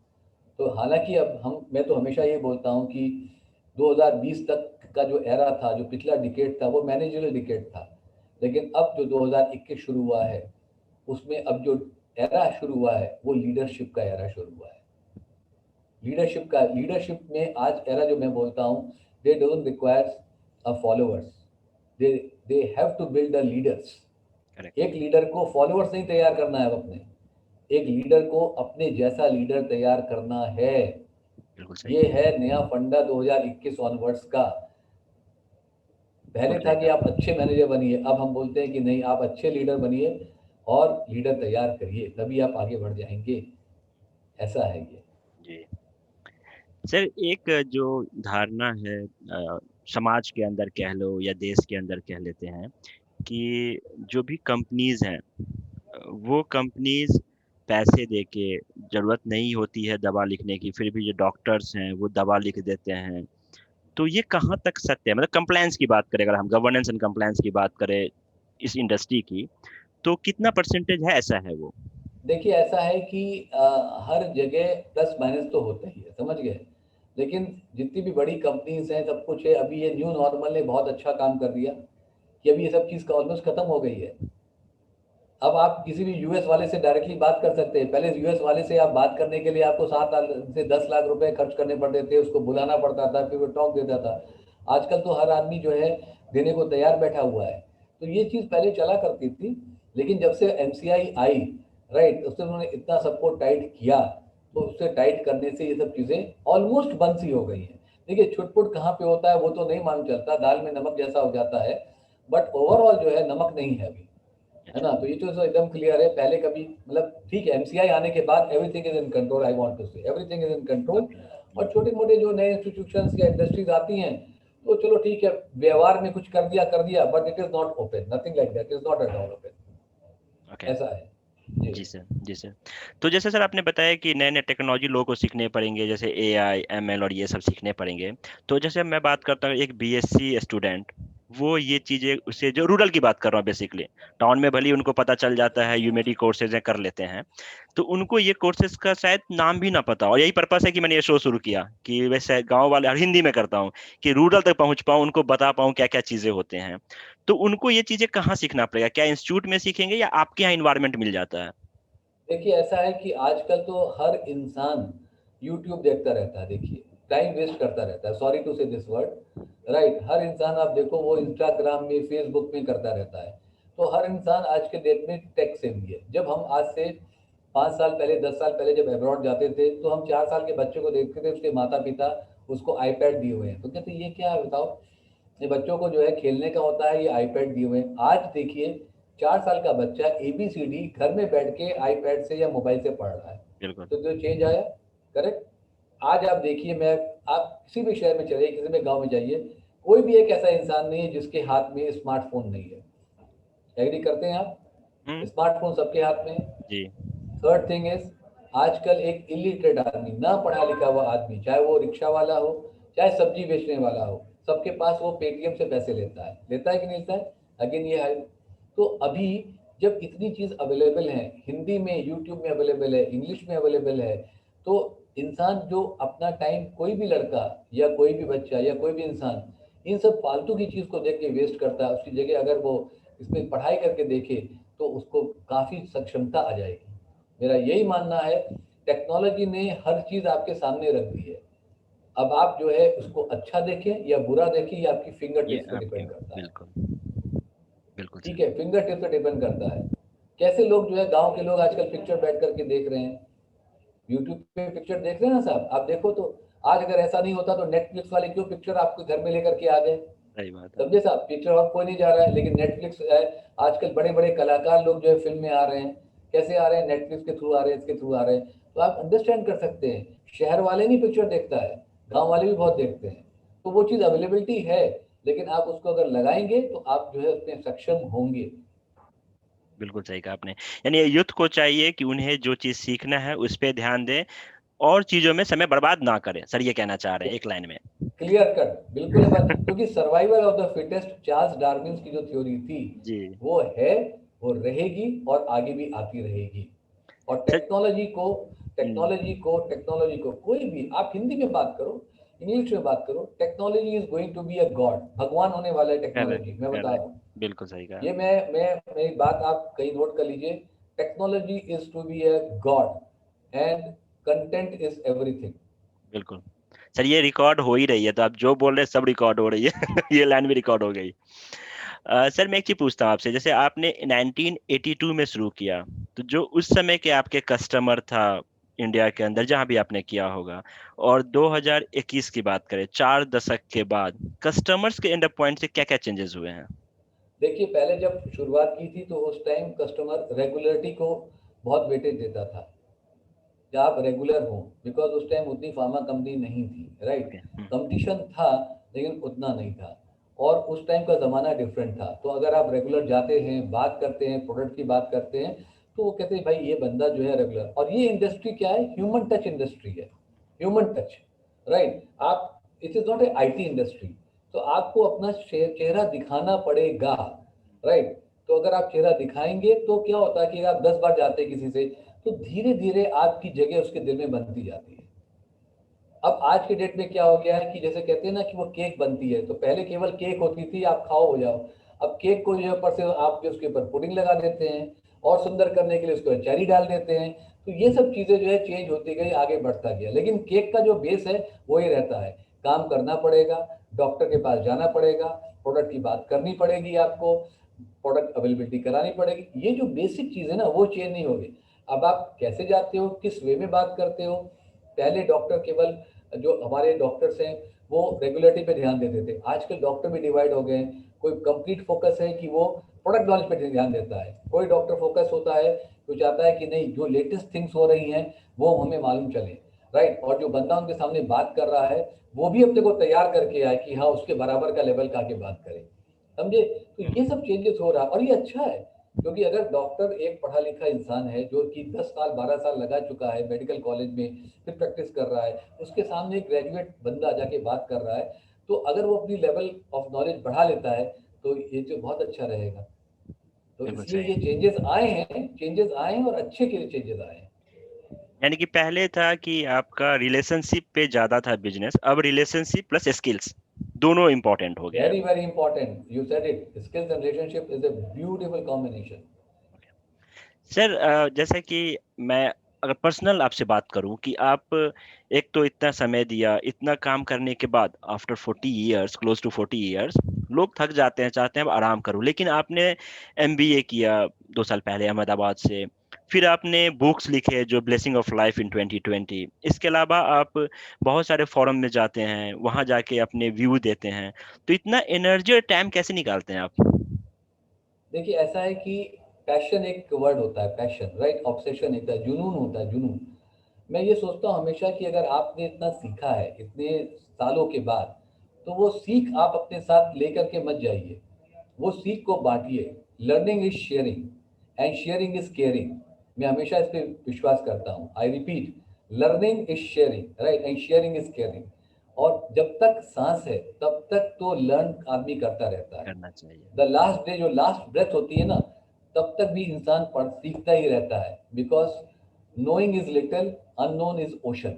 तो हालांकि अब मैं तो हमेशा ये बोलता हूँ कि 2020 तक का जो एरा था, जो पिछला डिकेड था, वो मैनेजरियल डिकेड था। लेकिन अब जो 2021 शुरू हुआ है, उसमें अब जो एरा शुरू हुआ है वो लीडरशिप का एरा शुरू हुआ है। लीडरशिप में आज एरा जो मैं बोलता हूँ, they don't requires a followers, they they have to build a leaders. Correct. एक लीडर को फॉलोअर्स नहीं तैयार करना है अपने, एक लीडर को अपने जैसा लीडर तैयार करना है। बिल्कुल सही। ये है नया फंडा 2021 ऑनवर्ड्स का। पहले था उतरेगा। कि आप अच्छे मैनेजर बनिए, अब हम बोलते हैं कि नहीं, आप अच्छे लीडर बनिए और लीडर तैयार करिए, तभी आप आगे बढ़ जाएंगे। ऐसा है ये। जी सर, एक जो धारणा है समाज के अंदर कह लो या देश के अंदर कह लेते हैं कि जो भी कंपनीज हैं, वो कंपनीज पैसे देके, जरूरत नहीं होती है दवा लिखने की, फिर भी जो डॉक्टर्स हैं वो दवा लिख देते हैं। तो ये कहाँ तक सत्य है? मतलब कंप्लायंस की बात करें, अगर हम गवर्नेंस एंड कंप्लायंस की बात करें इस इंडस्ट्री की, तो कितना परसेंटेज है ऐसा है वो? देखिए ऐसा है कि हर जगह प्लस माइनस तो होता ही है, समझ गए। लेकिन जितनी भी बड़ी कंपनीज हैं, सब कुछ है, अभी ये न्यू नॉर्मल ने बहुत अच्छा काम कर दिया कि अभी ये सब चीज़ का ऑलमोस्ट खत्म हो गई है। अब आप किसी भी यूएस वाले से डायरेक्टली बात कर सकते हैं। पहले यूएस वाले से आप बात करने के लिए आपको 7 से 10 लाख रुपए खर्च करने पड़ते थे, उसको बुलाना पड़ता था, फिर वो टॉक देता था। आजकल तो हर आदमी जो है देने को तैयार बैठा हुआ है। तो ये चीज़ पहले चला करती थी, लेकिन जब से एमसीआई आई, राइट, उससे उन्होंने इतना सबको टाइट किया, तो उससे टाइट करने से ये सब चीज़ें ऑलमोस्ट बंद सी हो गई हैं। देखिए छुटपुट कहाँ पे होता है वो तो नहीं मालूम चलता, दाल में नमक जैसा हो जाता है, बट ओवरऑल जो है नमक नहीं है अभी, है अच्छा। ना। तो ये तो एकदम क्लियर है। पहले कभी मतलब ठीक है, एमसीआई आने के बाद everything is in control, I want to say everything is in control. और छोटे मोटे जो नए इंस्टीट्यूशंस या इंडस्ट्रीज आती हैं, तो चलो ठीक है, व्यवहार में कुछ कर दिया, but it is not open, nothing like that, is not at all open. Okay. ऐसा है जी। जी सर, जी सर। तो जैसे सर आपने बताया कि नए नए टेक्नोलॉजी लोगों को सीखने पड़ेंगे, जैसे एआई एमएल और ये सब सीखने पड़ेंगे। तो जैसे मैं बात करता हूँ एक बीएससी स्टूडेंट, वो ये चीजें, उससे जो रूरल की बात कर रहा हूँ बेसिकली, टाउन में भले ही उनको पता चल जाता है, यूमेडी कोर्सेज कर लेते हैं, तो उनको ये कोर्सेज का शायद नाम भी ना पता हो। और यही पर्पस है कि मैंने ये शो शुरू किया कि वैसे गांव वाले, और हिंदी में करता हूँ, कि रूरल तक पहुंच पाऊँ, उनको बता पाऊँ क्या क्या चीजें होते हैं। तो उनको ये चीजें कहाँ सीखना पड़ेगा? क्या इंस्टीट्यूट में सीखेंगे या आपके यहाँ इन्वायरमेंट मिल जाता है? देखिए ऐसा है कि आजकल तो हर इंसान यूट्यूब देखता रहता है, देखिए टाइम वेस्ट करता रहता है, सॉरी टू से दिस वर्ड, राइट। हर इंसान आप देखो वो इंस्टाग्राम में फेसबुक में करता रहता है। तो हर इंसान आज के डेट में टेक सेवी है। जब हम आज से 5 साल पहले, 10 साल पहले जब अब्रॉड जाते थे, तो हम 4 साल के बच्चे को देखते थे, उसके माता पिता उसको आईपैड दिए हुए हैं, तो कहते ये क्या है बताओ, ये बच्चों को जो है खेलने का होता है, ये आईपैड दिए हुए हैं। आज देखिए 4 साल का बच्चा एबीसीडी घर में बैठ के आईपैड से या मोबाइल से पढ़ रहा है। बिल्कुल। तो जो चेंज आया, करेक्ट। आज आप देखिए, मैं आप किसी भी शहर में चलिए, किसी भी गांव में जाइए, कोई भी एक ऐसा इंसान नहीं है जिसके हाथ में स्मार्टफोन नहीं है। एग्री करते हैं आप? हम्म। स्मार्टफोन सबके हाथ में है। जी। थर्ड थिंग इज, आजकल एक इलिटरेट आदमी, ना पढ़ा लिखा हुआ आदमी, चाहे वो रिक्शा वाला हो, चाहे सब्जी बेचने वाला हो, सबके पास वो पेटीएम से पैसे लेता है कि नहीं लेता है? अगेन ये है। तो अभी जब इतनी चीज अवेलेबल है, हिंदी में यूट्यूब में अवेलेबल है, इंग्लिश में अवेलेबल है, तो इंसान जो अपना टाइम, कोई भी लड़का या कोई भी बच्चा या कोई भी इंसान इन सब फालतू की चीज को देख के वेस्ट करता है, उसकी जगह अगर वो इसमें पढ़ाई करके देखे, तो उसको काफी सक्षमता आ जाएगी। मेरा यही मानना है, टेक्नोलॉजी ने हर चीज आपके सामने रख दी है। अब आप जो है उसको अच्छा देखें या बुरा देखें, ये आपकी फिंगर ये टिप्स पे आपके, डिपेंड करता है। बिल्कुल, बिल्कुल ठीक सर। है, फिंगर टिप्स पे डिपेंड करता है। कैसे लोग जो है, गांव के लोग आजकल पिक्चर बैठ करके देख रहे हैं, यूट्यूब पे पिक्चर देख रहे हैं ना साहब, आप देखो तो। आज अगर ऐसा नहीं होता तो नेटफ्लिक्स वाले क्यों पिक्चर आपके घर में लेकर के आ गए? सही बात है। समझे साहब, पिक्चर हॉल कोई नहीं जा रहा है, लेकिन नेटफ्लिक्स है। आजकल बड़े बड़े कलाकार लोग जो है फिल्म में आ रहे हैं, कैसे आ रहे हैं? नेटफ्लिक्स के थ्रू आ रहे हैं, इसके थ्रू आ रहे हैं। तो आप अंडरस्टैंड कर सकते हैं, शहर वाले नहीं पिक्चर देखता है, गाँव वाले भी बहुत देखते हैं। तो वो चीज़ अवेलेबिलिटी है, लेकिन आप उसको अगर लगाएँगे तो आप जो है उसमें सक्षम होंगे। बिल्कुल सही कहा आपने। यानी यूथ को चाहिए कि उन्हें जो चीज सीखना है उस पे ध्यान दें और चीजों में समय बर्बाद ना करें, सर ये कहना चाह रहे हैं एक लाइन में। क्लियर कट, बिल्कुल है बात, क्योंकि survival of the fittest Charles Darwin की जो थ्योरी थी, जी वो है, वो रहेगी और आगे भी आती रहेगी। और सर। टेक्नोलॉजी को कोई भी, आप हिंदी में बात करो, इंग्लिश में बात करो, technology is going to be a god, भगवान होने वाला है करेक्ट टेक्नोलॉजी, मैं बता रहा करेक्ट, हूँ। बिल्कुल सही कहा। ये मैं मेरी बात आप कहीं नोट कर लीजिए। Technology is to be a god and content is everything. बिल्कुल सर, ये रिकॉर्ड हो ही रही है, तो आप जो बोल रहे हैं सब रिकॉर्ड हो रही है। ये लाइन भी रिकॉर्ड हो गई। सर मैं एक चीज पूछता हूँ आपसे, जैसे आपने 1982 में शुरू किया, तो जो उस समय के आपके कस्टमर था इंडिया के अंदर जहां भी आपने किया होगा, और 2021 की बात करें 4 दशक के बाद, कस्टमर्स के एंड पॉइंट से क्या क्या चेंजेस हुए हैं? देखिए, पहले जब शुरुआत की थी तो उस टाइम कस्टमर रेगुलरिटी को बहुत वेटेज देता था, कि आप रेगुलर हो, बिकॉज उस टाइम उतनी फार्मा कंपनी नहीं थी, राइट। ओके। कंपटीशन था, लेकिन उतना नहीं था, और उस टाइम का ज़माना डिफरेंट था। तो अगर आप रेगुलर जाते हैं, बात करते हैं, प्रोडक्ट की बात करते हैं, तो वो कहते हैं भाई ये बंदा जो है रेगुलर। और ये इंडस्ट्री क्या है, ह्यूमन टच इंडस्ट्री है, ह्यूमन टच, राइट। आप, it is not a IT industry, तो आपको अपना चेहरा दिखाना पड़ेगा, राइट। तो अगर आप चेहरा दिखाएंगे तो क्या होता है कि अगर आप 10 बार जाते हैं किसी से, तो धीरे धीरे आपकी जगह उसके दिल में बनती जाती है। अब आज के डेट में क्या हो गया है कि जैसे कहते हैं ना कि वो केक बनती है, तो पहले केवल केक होती थी, आप खाओ हो जाओ। अब केक को जो है ऊपर से आप जो उसके ऊपर पुडिंग लगा देते हैं, और सुंदर करने के लिए उसके ऊपर चेरी डाल देते हैं। तो ये सब चीज़ें जो है चेंज होती गई, आगे बढ़ता गया, लेकिन केक का जो बेस है वो ही रहता है। काम करना पड़ेगा, डॉक्टर के पास जाना पड़ेगा, प्रोडक्ट की बात करनी पड़ेगी आपको, प्रोडक्ट अवेलेबिलिटी करानी पड़ेगी। ये जो बेसिक चीज़ है ना, वो चेंज नहीं होगी। अब आप कैसे जाते हो, किस वे में बात करते हो। पहले डॉक्टर केवल, जो हमारे डॉक्टर्स हैं, वो रेगुलरिटी पे ध्यान देते थे। आजकल डॉक्टर भी डिवाइड हो गए हैं। कोई कंप्लीट फोकस है कि वो प्रोडक्ट नॉलेज पे ध्यान देता है, कोई डॉक्टर फोकस होता है, तो चाहता है कि नहीं, जो लेटेस्ट थिंग्स हो रही हैं वो हमें मालूम चले, राइट। और जो बंदा उनके सामने बात कर रहा है, वो भी अपने को तैयार करके आए कि हाँ, उसके बराबर का लेवल का आके बात करे, समझे। तो ये सब चेंजेस हो रहा है, और ये अच्छा है, क्योंकि अगर डॉक्टर एक पढ़ा लिखा इंसान है जो कि 10 साल 12 साल लगा चुका है मेडिकल कॉलेज में, फिर प्रैक्टिस कर रहा है, उसके सामने एक ग्रेजुएट बंदा जाके बात कर रहा है, तो अगर वो अपनी लेवल ऑफ नॉलेज बढ़ा लेता है, तो ये जो बहुत अच्छा रहेगा। तो बिल्कुल इसलिए सही। ये चेंजेस आए हैं, और अच्छे के लिए चेंजेस आए हैं। यानी कि पहले था कि आपका रिलेशनशिप पे ज्यादा था बिजनेस, अब रिलेशनशिप प्लस स्किल्स दोनों इंपॉर्टेंट हो गया है। Very very important, you said it, skills and relationship is a beautiful combination. Sir जैसे कि मैं अगर पर्सनल आपसे बात करूं कि आप एक तो इतना समय दिया, इतना काम करने के बाद after 40 years, close to 40 years, लोग थक जाते हैं, चाहते हैं अब आराम करूं, लेकिन आपने एमबीए किया 2 साल पहले अहमदाबाद से, फिर आपने बुक्स लिखे जो ब्लेसिंग ऑफ लाइफ इन 2020, इसके अलावा आप बहुत सारे फोरम में जाते हैं, वहां जाके अपने व्यू देते हैं, तो इतना एनर्जी और टाइम कैसे निकालते हैं आप? देखिए, ऐसा है कि पैशन एक वर्ड होता है, पैशन, राइट। ऑब्सेशन एक है, जुनून होता है, जुनून। मैं ये सोचता हूँ हमेशा कि अगर आपने इतना सीखा है इतने सालों के बाद, तो वो सीख आप अपने साथ लेकर के मत जाइए, वो सीख को बांटिए। Learning is sharing, and sharing is caring. मैं हमेशा इस पे विश्वास करता हूँ, I repeat, learning is sharing, right, and sharing is caring. और जब तक सांस है तब तक तो लर्न आदमी करता रहता है। करना चाहिए। द लास्ट डे, जो लास्ट ब्रेथ होती है ना, तब तक भी इंसान पढ़ सीखता ही रहता है, because knowing is little, unknown is ocean.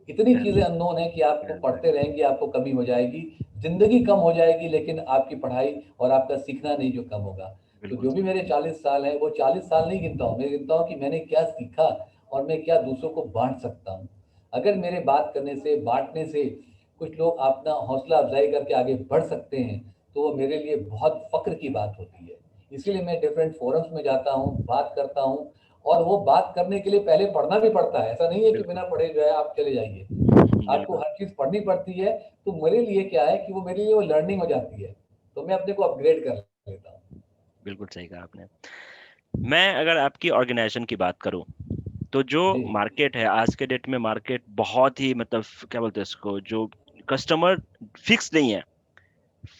इतनी चीजें करेक्ट अननोन है कि आपको करेक्ट। पढ़ते रहेंगे, आपको कमी हो जाएगी, जिंदगी कम हो जाएगी, लेकिन आपकी पढ़ाई और आपका सीखना नहीं जो कम होगा। तो बिल्कुल जो भी सही। मेरे 40 साल हैं, वो 40 साल नहीं गिनता हूँ, मैं गिनता हूँ कि मैंने क्या सीखा, और मैं क्या दूसरों को बांट सकता हूँ। अगर मेरे बात करने से, बांटने से कुछ लोग अपना हौसला अफजाई करके आगे बढ़ सकते हैं, तो वो मेरे लिए बहुत फक्र की बात होती है। इसीलिए मैं डिफरेंट फोरम्स में जाता हूँ, बात करता हूँ। और वो बात करने के लिए पहले पढ़ना भी पड़ता है, ऐसा नहीं है कि बिल्कुल बिना पढ़े जो है आप चले जाइए। आपको बिल्कुल। हर चीज़ पढ़नी पड़ती है। तो मेरे लिए क्या है कि वो मेरे लिए वो लर्निंग हो जाती है, तो मैं अपने को अपग्रेड कर लेता हूँ। बिल्कुल सही कहा आपने। मैं अगर आपकी ऑर्गेनाइजेशन की बात करूं, तो जो जी मार्केट है आज के डेट में, मार्केट बहुत ही मतलब क्या बोलते हैं इसको, जो कस्टमर फिक्स नहीं है,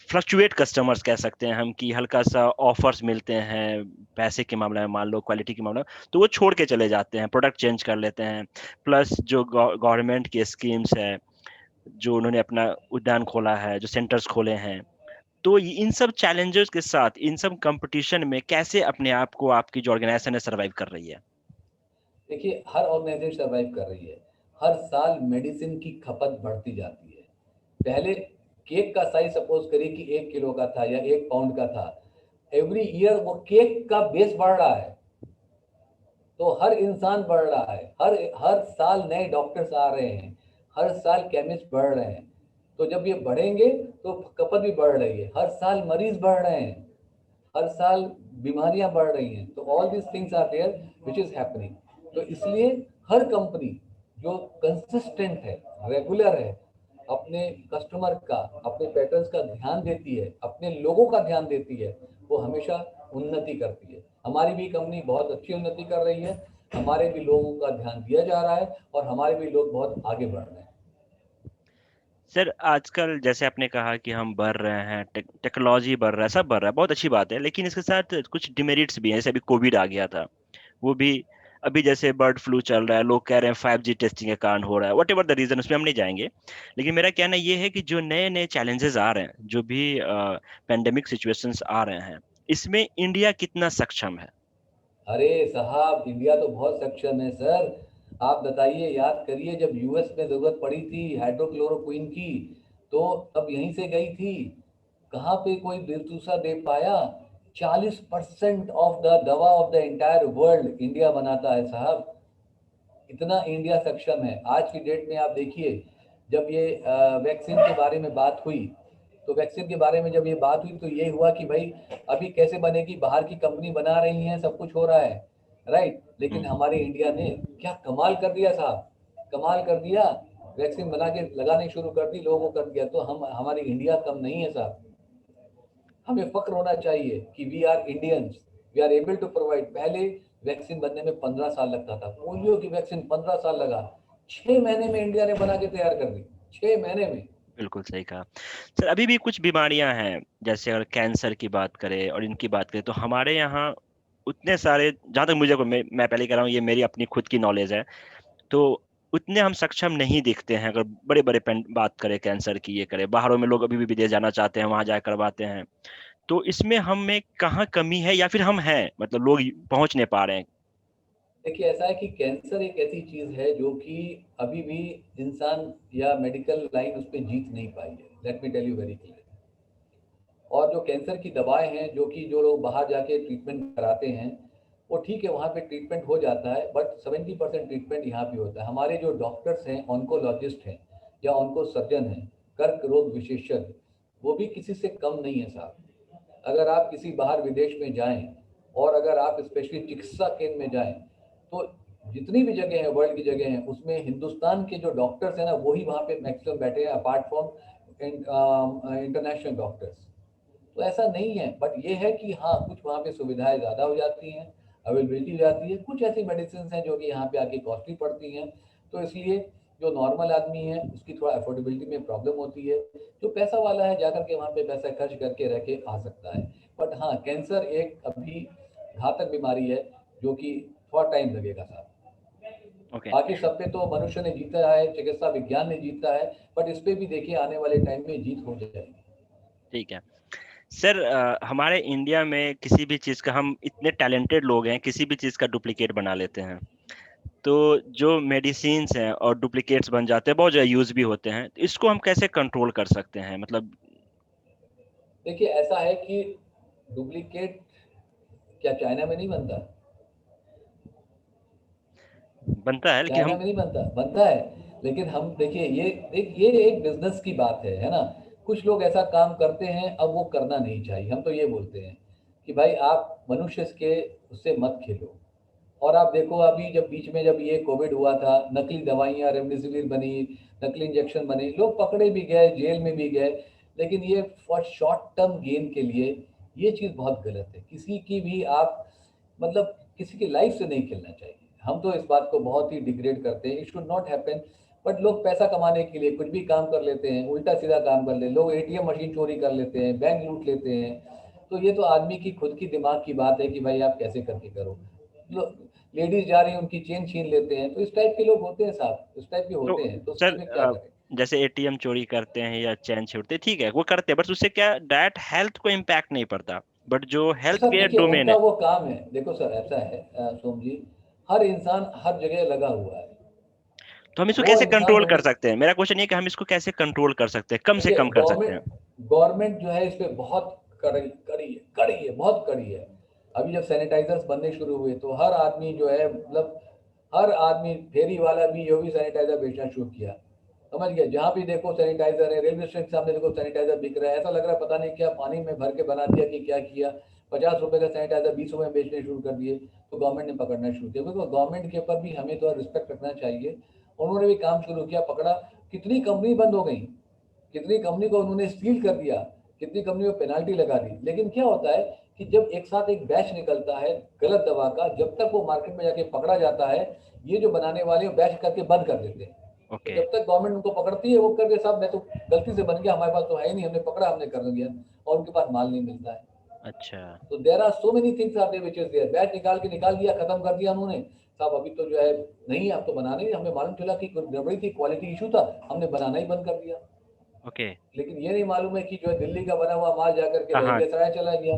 फ्लक्चुएट कस्टमर्स कह सकते हैं हम, कि हल्का सा ऑफर्स मिलते हैं पैसे के मामले में, मान लो क्वालिटी के मामले में, तो वो छोड़ के चले जाते हैं, प्रोडक्ट चेंज कर लेते हैं। प्लस जो गवर्नमेंट की स्कीम्स है, जो उन्होंने अपना उद्यान खोला है, जो सेंटर्स खोले हैं, तो इन सब चैलेंजेस के साथ, इन सब कंपटीशन में कैसे अपने आप को आपकी जो ऑर्गेनाइजेशन है सर्वाइव कर रही है? देखिए, हर ऑर्गेनाइजेशन सर्वाइव कर रही है। हर साल मेडिसिन की खपत बढ़ती जाती है। पहले केक का साइज सपोज करिए कि 1 किलो का था या 1 पाउंड का था। एवरी ईयर वो केक का बेस बढ़ रहा है, तो हर इंसान बढ़ रहा है। हर हर साल नए डॉक्टर्स आ रहे हैं, हर साल केमिस्ट बढ़ रहे हैं। तो जब ये बढ़ेंगे तो खपत भी बढ़ रही है, हर साल मरीज बढ़ रहे हैं, हर साल बीमारियां बढ़ रही हैं। तो all this things are there which is happening. तो इसलिए हर कंपनी जो कंसिस्टेंट है, रेगुलर है, अपने कस्टमर का, अपने पैटर्न्स का ध्यान देती है, अपने लोगों का ध्यान देती है, वो हमेशा उन्नति करती है। हमारी भी कंपनी बहुत अच्छी उन्नति कर रही है, हमारे भी लोगों का ध्यान दिया जा रहा है और हमारे भी लोग बहुत आगे बढ़ रहे हैं। सर आजकल जैसे आपने कहा कि हम बढ़ रहे हैं, टेक्नोलॉजी बढ़ रहा है, सब बढ़ रहा है, बहुत अच्छी बात है, लेकिन इसके साथ कुछ डिमेरिट्स भी हैं। जैसे अभी कोविड आ गया था, वो भी, अभी जैसे बर्ड फ्लू चल रहा है, लोग कह रहे हैं 5G टेस्टिंग के कारण हो रहा है, वट एवर द रीजन, उसमें हम नहीं जाएंगे। लेकिन मेरा कहना ये है कि जो नए नए चैलेंजेस आ रहे हैं, जो भी पेंडेमिक सिचुएशंस आ रहे हैं, इसमें इंडिया कितना सक्षम है? अरे साहब, इंडिया तो बहुत सक्षम है सर। आप बताइए, याद करिए, जब यूएस में जरूरत पड़ी थी हाइड्रोक्लोरोक्विन की, तो तब यहीं से गई थी। कहाँ पे कोई दूसरा दे पाया? 40% ऑफ द दवा of the entire world India बनाता है साहब। इतना इंडिया सक्षम है। आज की डेट में आप देखिए, जब ये वैक्सीन के बारे में बात हुई, तो वैक्सीन के बारे में जब ये बात हुई तो ये हुआ कि भाई अभी कैसे बनेगी, बाहर की कंपनी बना रही है, सब कुछ हो रहा है, राइट। लेकिन हम्म। हमारे इंडिया ने क्या कमाल कर दिया साहब, कमाल कर दिया। वैक्सीन बना के लगाने शुरू कर दी, लोगों को कर दिया। तो हम, हमारी इंडिया कम नहीं है साहब। हमें फक्र होना चाहिए कि we are Indians, we are able to provide. पहले वैक्सीन बनने में 15 साल लगता था, पोलियो की वैक्सीन 15 साल लगा, 6 महीने में इंडिया ने बना के तैयार कर दी, 6 महीने में। बिल्कुल सही कहा। सर अभी भी कुछ बीमारियां हैं, जैसे अगर कैंसर की बात करें और इनकी बात करें, तो हमारे यहाँ उतने सारे, जहाँ तक मुझे मैं पहले कह रहा हूँ, ये मेरी अपनी खुद की नॉलेज है, तो उतने हम सक्षम नहीं दिखते हैं। अगर बड़े बड़े बात करें कैंसर की, ये करें, बाहरों में लोग अभी भी विदेश जाना चाहते हैं, वहां जाकर करवाते हैं, तो इसमें हम में कहाँ कमी है, या फिर हम हैं, मतलब लोग पहुंच नहीं पा रहे हैं? देखिए, ऐसा है कि कैंसर एक ऐसी चीज है जो कि अभी भी इंसान या मेडिकल लाइन उस पर जीत नहीं पाई है। Let me tell you very clear. और जो कैंसर की दवाएं हैं, जो कि जो लोग बाहर जाके ट्रीटमेंट कराते हैं, वो ठीक है, वहाँ पे ट्रीटमेंट हो जाता है, बट 70% ट्रीटमेंट यहाँ पे होता है। हमारे जो डॉक्टर्स हैं, ऑन्कोलॉजिस्ट हैं या ऑन्को सर्जन हैं, कर्क रोग विशेषज्ञ, वो भी किसी से कम नहीं है साहब। अगर आप किसी बाहर विदेश में जाएं और अगर आप स्पेशली चिकित्सा केंद्र में जाएं, तो जितनी भी जगह है, वर्ल्ड की जगह है, उसमें हिंदुस्तान के जो डॉक्टर्स हैं ना, वही वहाँ पे मैक्सिमम बैठे हैं, अपार्ट फ्रॉम इंटरनेशनल डॉक्टर्स। तो ऐसा नहीं है, बट ये है कि हाँ, कुछ वहाँ पे सुविधाएं ज़्यादा हो जाती हैं, अवेलेबिलिटी हो जाती है। कुछ ऐसी मेडिसिन हैं जो कि यहाँ पे आके कॉस्टली पड़ती हैं, तो इसलिए जो नॉर्मल आदमी है उसकी थोड़ा अफोर्डेबिलिटी में प्रॉब्लम होती है। जो पैसा वाला है जाकर के वहाँ पे पैसा खर्च करके रह के आ सकता है। बट हाँ, कैंसर एक अभी घातक बीमारी है जो कि थोड़ा टाइम लगेगा साहब। ओके। बाकी सब पे तो मनुष्य ने जीता है, चिकित्सा विज्ञान ने जीता है, बट इस पे भी देखिए आने वाले टाइम में जीत हो जाएगी। ठीक है। सर हमारे इंडिया में किसी भी चीज़ का, हम इतने टैलेंटेड लोग हैं, किसी भी चीज़ का डुप्लीकेट बना लेते हैं, तो जो मेडिसिन्स हैं और डुप्लीकेट्स बन जाते हैं, बहुत ज़्यादा यूज भी होते हैं, तो इसको हम कैसे कंट्रोल कर सकते हैं, मतलब? देखिए, ऐसा है कि डुप्लीकेट क्या चाइना में नहीं बनता? बनता है लेकिन चाइना हम। में नहीं बनता, बनता है। लेकिन हम देखिए, ये एक बिजनेस की बात है ना। कुछ लोग ऐसा काम करते हैं, अब वो करना नहीं चाहिए। हम तो ये बोलते हैं कि भाई आप मनुष्य के उससे मत खेलो। और आप देखो, अभी जब बीच में जब ये कोविड हुआ था, नकली दवाइयाँ रेमडेसिविर बनी, नकली इंजेक्शन बने, लोग पकड़े भी गए, जेल में भी गए। लेकिन ये फॉर शॉर्ट टर्म गेन के लिए ये चीज़ बहुत गलत है। किसी की भी आप, मतलब किसी की लाइफ से नहीं खेलना चाहिए। हम तो इस बात को बहुत ही डिग्रेड करते हैं, it should not happen. But लोग पैसा कमाने के लिए कुछ भी काम कर लेते हैं, उल्टा सीधा काम कर ले, लोग एटीएम मशीन चोरी कर लेते हैं, बैंक लूट लेते हैं। तो ये तो आदमी की खुद की दिमाग की बात है कि भाई आप कैसे करके करो। लेडीज जा रही हैं, उनकी चेन छीन लेते हैं, तो इस टाइप के लोग होते हैं साहब, इस टाइप के तो होते हैं, तो सर, उसमें क्या करें। जैसे एटीएम चोरी करते हैं या चैन छेड़ते हैं, ठीक है वो करते हैं, बट उससे क्या डायरेक्ट हेल्थ को इम्पैक्ट नहीं पड़ता, बट जो तो हेल्थ सर केयर देखिए डोमेन उनका है। वो काम है, देखो सर ऐसा है सोम जी, हर इंसान हर जगह लगा हुआ है। तो हम इसको वो कैसे इंसान कंट्रोल कर ढूंढ, सकते हैं? मेरा क्वेश्चन ये है कि हम इसको कैसे कंट्रोल कर सकते हैं, कम से देखिए कम कर सकते हैं? गवर्नमेंट जो है इस पे बहुत कड़ी है, बहुत कड़ी है। अभी जब सैनिटाइजर्स बनने शुरू हुए तो हर आदमी जो है, मतलब हर आदमी, फेरी वाला भी ये भी सैनिटाइजर बेचना शुरू किया। समझ गए, जहाँ भी देखो सैनिटाइजर है, रेलवे स्टेशन के सामने देखो सैनिटाइजर बिक रहा है, ऐसा लग रहा है पता नहीं क्या पानी में भर के बना दिया कि क्या किया। 50 रुपए का सैनिटाइजर 20 रुपए में बेचने शुरू कर दिए। तो गवर्नमेंट ने पकड़ना शुरू किया, क्योंकि गवर्नमेंट के ऊपर भी हमें थोड़ा रिस्पेक्ट रखना चाहिए। उन्होंने भी काम शुरू किया, पकड़ा। कितनी कंपनी बंद हो गई, कितनी कंपनी को उन्होंने सील कर दिया, कितनी कंपनी को पेनाल्टी लगा दी। लेकिन क्या होता है कि जब एक साथ एक बैच निकलता है गलत दवा का, जब तक वो मार्केट में जाके पकड़ा जाता है, ये जो बनाने वाले वो बैच करके बंद कर देते हैं। तो ओके। जब तक गवर्नमेंट उनको पकड़ती है वो करके साहब मैं तो गलती से बन गया, हमारे पास तो है ही नहीं, हमने पकड़ा, हमने कर दिया, और उनके पास माल नहीं मिलता है। अच्छा। तो there are so many things are there which is there, batch निकाल के निकाल दिया, खत्म कर दिया उन्होंने। साहब अभी तो जो है नहीं, आप तो बना नहीं, हमें मालूम चला कि कुछ गड़बड़ी थी, क्वालिटी इशू था, हमने बनाना ही बंद कर दिया। ओके। लेकिन ये नहीं मालूम है कि जो है दिल्ली का बना हुआ माल जाकर के कहाँ? लहरिया सराय चला गया,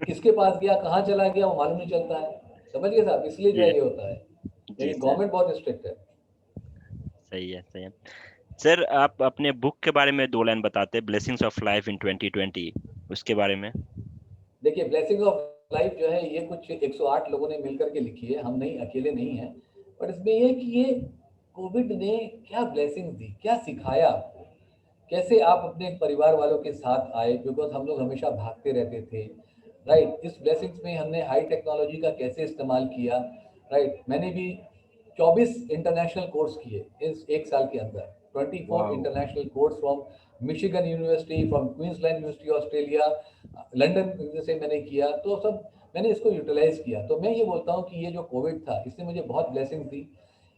किसके पास गया, कहाँ चला गया, वो मालूम नहीं चलता है। समझ गए साहब, इसलिए जो जी। है ये होता है। जी लेकिन सर। गवर्नमेंट बहुत स्ट्रिक्ट है। सही है, सही है। सर, आप अपने बुक के बारे में दो लाइन बताते, ब्लेसिंग्स ऑफ लाइफ इन 2020, उसके बारे में। देखिए ब्लेसिंग ऑफ लाइफ जो है ये कुछ 108 लोगों ने मिलकर के लिखी है, हम नहीं, अकेले नहीं हैं। बट इसमें ये है कि ये कोविड ने क्या ब्लेसिंग दी, क्या सिखाया आपको, कैसे आप अपने परिवार वालों के साथ आए, बिकॉज हम लोग हमेशा भागते रहते थे। राइट, इस ब्लेसिंग्स में हमने हाई टेक्नोलॉजी का कैसे इस्तेमाल किया। राइट, मैंने भी 24 इंटरनेशनल कोर्स किए इस एक साल के अंदर, 24 वाह। International course from Michigan university, from Queensland university Australia, London से मैंने किया, तो सब मैंने इसको यूटिलाइज किया। तो मैं ये बोलता हूँ कि ये जो कोविड था इसने मुझे बहुत ब्लेसिंग दी।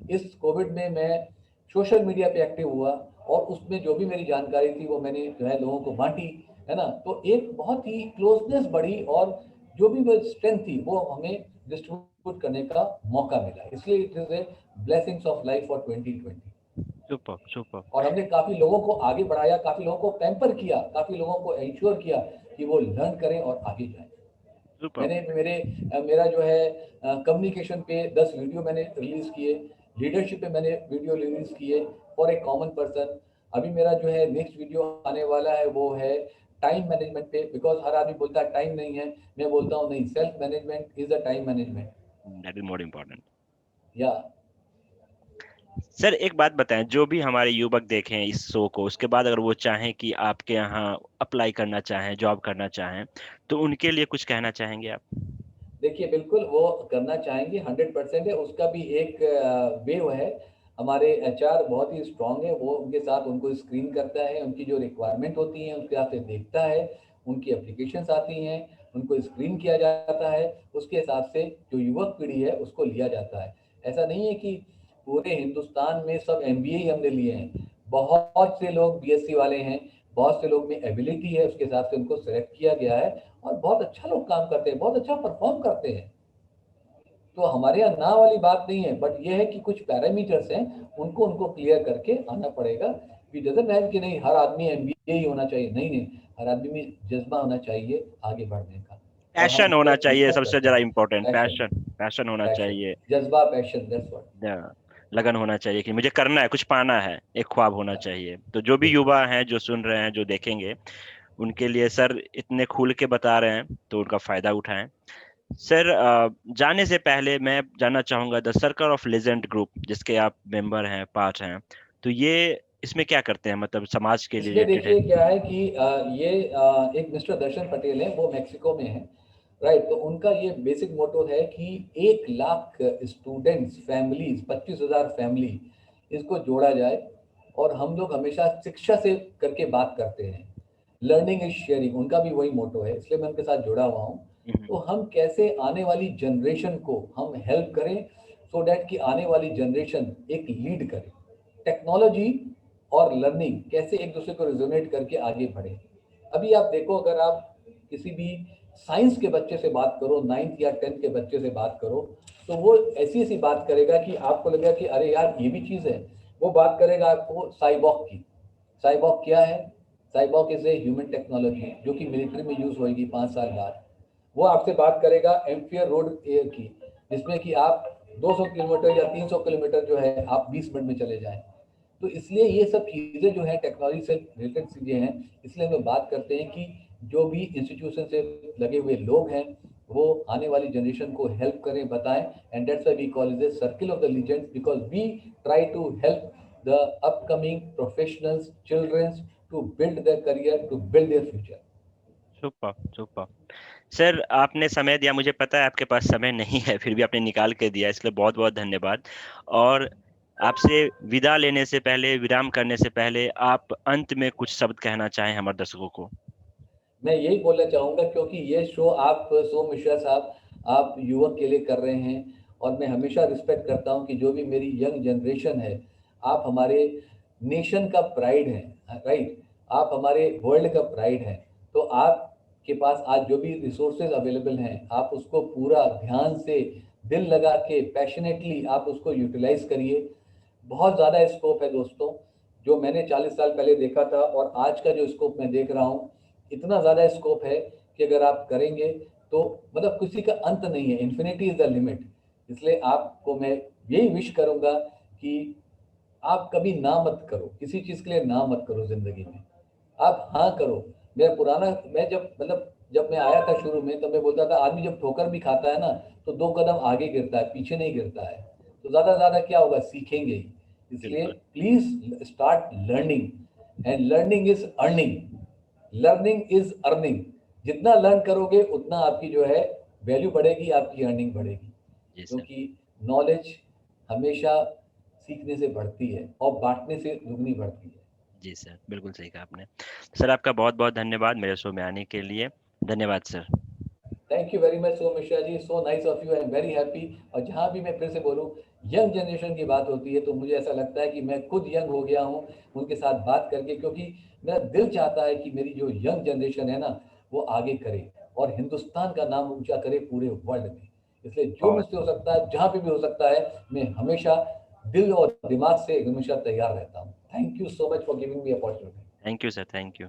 इस कोविड में मैं सोशल मीडिया पे एक्टिव हुआ, और उसमें जो भी मेरी जानकारी थी वो मैंने जो है लोगों को बांटी, है ना। तो एक बहुत ही क्लोजनेस बढ़ी, और जो भी वो स्ट्रेंथ थी वो हमें डिस्ट्रीब्यूट करने का मौका मिला, इसलिए it is a blessings of life for 2020। Super, super. और हमने काफी लोगों को आगे बढ़ाया, काफी लोगों को पैम्पर किया, काफी लोगों को इंश्योर किया कि वो लर्न करें और आगे जाएं। सुपर। मैंने मेरा जो है कम्युनिकेशन पे 10 वीडियो मैंने रिलीज किए, लीडरशिप पे मैंने वीडियो रिलीज किए फॉर ए कॉमन पर्सन। अभी मेरा जो है नेक्स्ट वीडियो आने वाला है वो है टाइम मैनेजमेंट पे, बिकॉज हर आदमी बोलता है टाइम नहीं है, मैं बोलता हूँ नहीं, self management is the time management. That is more important. या सर, एक बात बताएं, जो भी हमारे युवक देखें इस शो को, उसके बाद अगर वो चाहें कि आपके यहाँ अप्लाई करना चाहें, जॉब करना चाहें, तो उनके लिए कुछ कहना चाहेंगे आप? देखिए बिल्कुल वो करना चाहेंगे, 100% है, उसका भी एक वे है। हमारे एचआर बहुत ही स्ट्रांग है, वो उनके साथ उनको स्क्रीन करता है, उनकी जो रिक्वायरमेंट होती है उसके हिसाब से देखता है, उनकी एप्लीकेशंस आती हैं, उनको स्क्रीन किया जाता है, उसके हिसाब से जो युवक पीढ़ी है उसको लिया जाता है। ऐसा नहीं है कि पूरे हिंदुस्तान में सब एमबीए ही हमने लिए हैं, बहुत से लोग बीएससी वाले हैं, बहुत से लोग में एबिलिटी है, उसके हिसाब से उनको सेलेक्ट किया गया है, और बहुत अच्छा लोग काम करते हैं, बहुत अच्छा परफॉर्म करते हैं। तो हमारे यहाँ ना वाली बात नहीं है, बट ये है कि कुछ पैरामीटर्स हैं, उनको उनको क्लियर करके आना पड़ेगा। कि डजंट हैव कि नहीं हर आदमी एमबीए ही होना चाहिए, नहीं नहीं, हर आदमी में जज्बा होना चाहिए आगे बढ़ने का। और हम पैशन उसका होना चाहिए, रिस्पेक्ट सबसे करते ज्यादा हैं। Important, passion, passion. पैशन होना पैशन, चाहिए। जज्बा, पैशन, दैट्स व्हाट। या, लगन होना चाहिए कि मुझे करना है, कुछ पाना है, एक ख्वाब होना चाहिए। तो जो भी बिल्कुल। युवा हैं, जो सुन रहे हैं, जो देखेंगे, उनके लिए सर इतने खुल के बता रहे हैं, तो उनका फायदा उठाएं। सर, जाने से पहले मैं जानना चाहूंगा, the circle of legend group, जिसके आप मेंबर हैं, पार्ट हैं, तो ये इसमें क्या करते हैं, मतलब समाज के इसमें रिलेटेड है? देखिए क्या है कि ये एक मिस्टर दर्शन पटेल है, वो मेक्सिको में है। राइट, तो उनका ये बेसिक मोटो है कि 1 लाख स्टूडेंट्स, फैमिलीज, 25,000 फैमिली, इसको जोड़ा जाए। और हम लोग हमेशा शिक्षा से करके बात करते हैं, लर्निंग इज शेयरिंग, उनका भी वही मोटो है, इसलिए मैं उनके साथ जुड़ा हुआ हूँ। तो हम कैसे आने वाली जनरेशन को हम हेल्प करें सो डैट कि आने वाली जनरेशन एक लीड करे, टेक्नोलॉजी और लर्निंग कैसे एक दूसरे को रिजोनेट करके आगे बढ़े। अभी आप देखो, अगर आप किसी भी साइंस के बच्चे से बात करो, 9th या 10th के बच्चे से बात करो, तो वो ऐसी ऐसी बात करेगा कि आपको लगेगा कि अरे यार ये भी चीज़ है। वो बात करेगा आपको साइबॉर्ग की। साइबॉर्ग क्या है? Cyborg is a human technology जो कि मिलिट्री में यूज होगी 5 साल बाद। वो आपसे बात करेगा एम्फियर रोड एयर की, जिसमें कि आप 200 किलोमीटर या 300 किलोमीटर जो है आप 20 मिनट में चले जाएं। तो इसलिए ये सब चीज़ें जो है टेक्नोलॉजी से रिलेटेड चीज़ें हैं, इसलिए हम बात करते हैं कि जो भी इंस्टीट्यूशन से लगे हुए लोग हैं वो आने वाली जनरेशन को हेल्प करें, बताएं। And that's why we call it the circle of the legends, because we try to help the upcoming professionals, childrens to build their career, to build their future. Super super. Sir आपने समय दिया, मुझे पता है आपके पास समय नहीं है, फिर भी आपने निकाल के दिया, इसलिए बहुत बहुत धन्यवाद। और आपसे विदा लेने से पहले, विराम करने से पहले, आप अंत में कुछ शब्द कहना चाहें हमारे दर्शकों को। मैं यही बोलना चाहूँगा, क्योंकि ये शो आप सोम मिश्रा साहब आप युवक के लिए कर रहे हैं, और मैं हमेशा रिस्पेक्ट करता हूँ कि जो भी मेरी यंग जनरेशन है, आप हमारे नेशन का प्राइड हैं, राइट? आप हमारे वर्ल्ड का प्राइड हैं। तो आपके पास आज जो भी रिसोर्सेज अवेलेबल हैं, आप उसको पूरा ध्यान से, दिल लगा के, पैशनेटली आप उसको यूटिलाइज करिए। बहुत ज़्यादा स्कोप है दोस्तों, जो मैंने 40 साल पहले देखा था और आज का जो स्कोप मैं देख रहा हूँ, इतना ज़्यादा स्कोप है कि अगर आप करेंगे तो मतलब किसी का अंत नहीं है, इन्फिनिटी इज़ द लिमिट। इसलिए आपको मैं यही विश करूँगा कि आप कभी ना मत करो, किसी चीज़ के लिए ना मत करो ज़िंदगी में, आप हाँ करो। मेरा पुराना, मैं जब मतलब जब मैं आया था शुरू में, तो मैं बोलता था आदमी जब ठोकर भी खाता है ना, तो 2 कदम आगे गिरता है, पीछे नहीं गिरता है। तो ज़्यादा से ज़्यादा क्या होगा, सीखेंगे ही। इसलिए बिल्कुल। Please start learning, and learning is earning, learning is earning. जितना लर्न करोगे उतना आपकी जो है वैल्यू बढ़ेगी, आपकी अर्निंग बढ़ेगी। जी सर। क्योंकि नॉलेज हमेशा सीखने से बढ़ती है और बाँटने से दुगनी बढ़ती है। जी सर, बिल्कुल सही कहा आपने। सर आपका बहुत बहुत धन्यवाद मेरे शो में आने के लिए। धन्यवाद sir. Thank you very much so Mishra ji, so nice of you, I am very happy. और जहाँ भी मैं फिर से बोलूँ, यंग जनरेशन की बात होती है तो मुझे ऐसा लगता है कि मैं खुद यंग हो गया हूँ उनके साथ बात करके, क्योंकि मेरा दिल चाहता है कि मेरी जो यंग जनरेशन है ना, वो आगे करे और हिंदुस्तान का नाम ऊंचा करे पूरे वर्ल्ड में। इसलिए जो बहुत मुझसे हो सकता है, जहाँ पे भी हो सकता है, मैं हमेशा दिल और दिमाग से हमेशा तैयार रहता हूँ। Thank you so much for giving me opportunity. Thank you sir, thank you.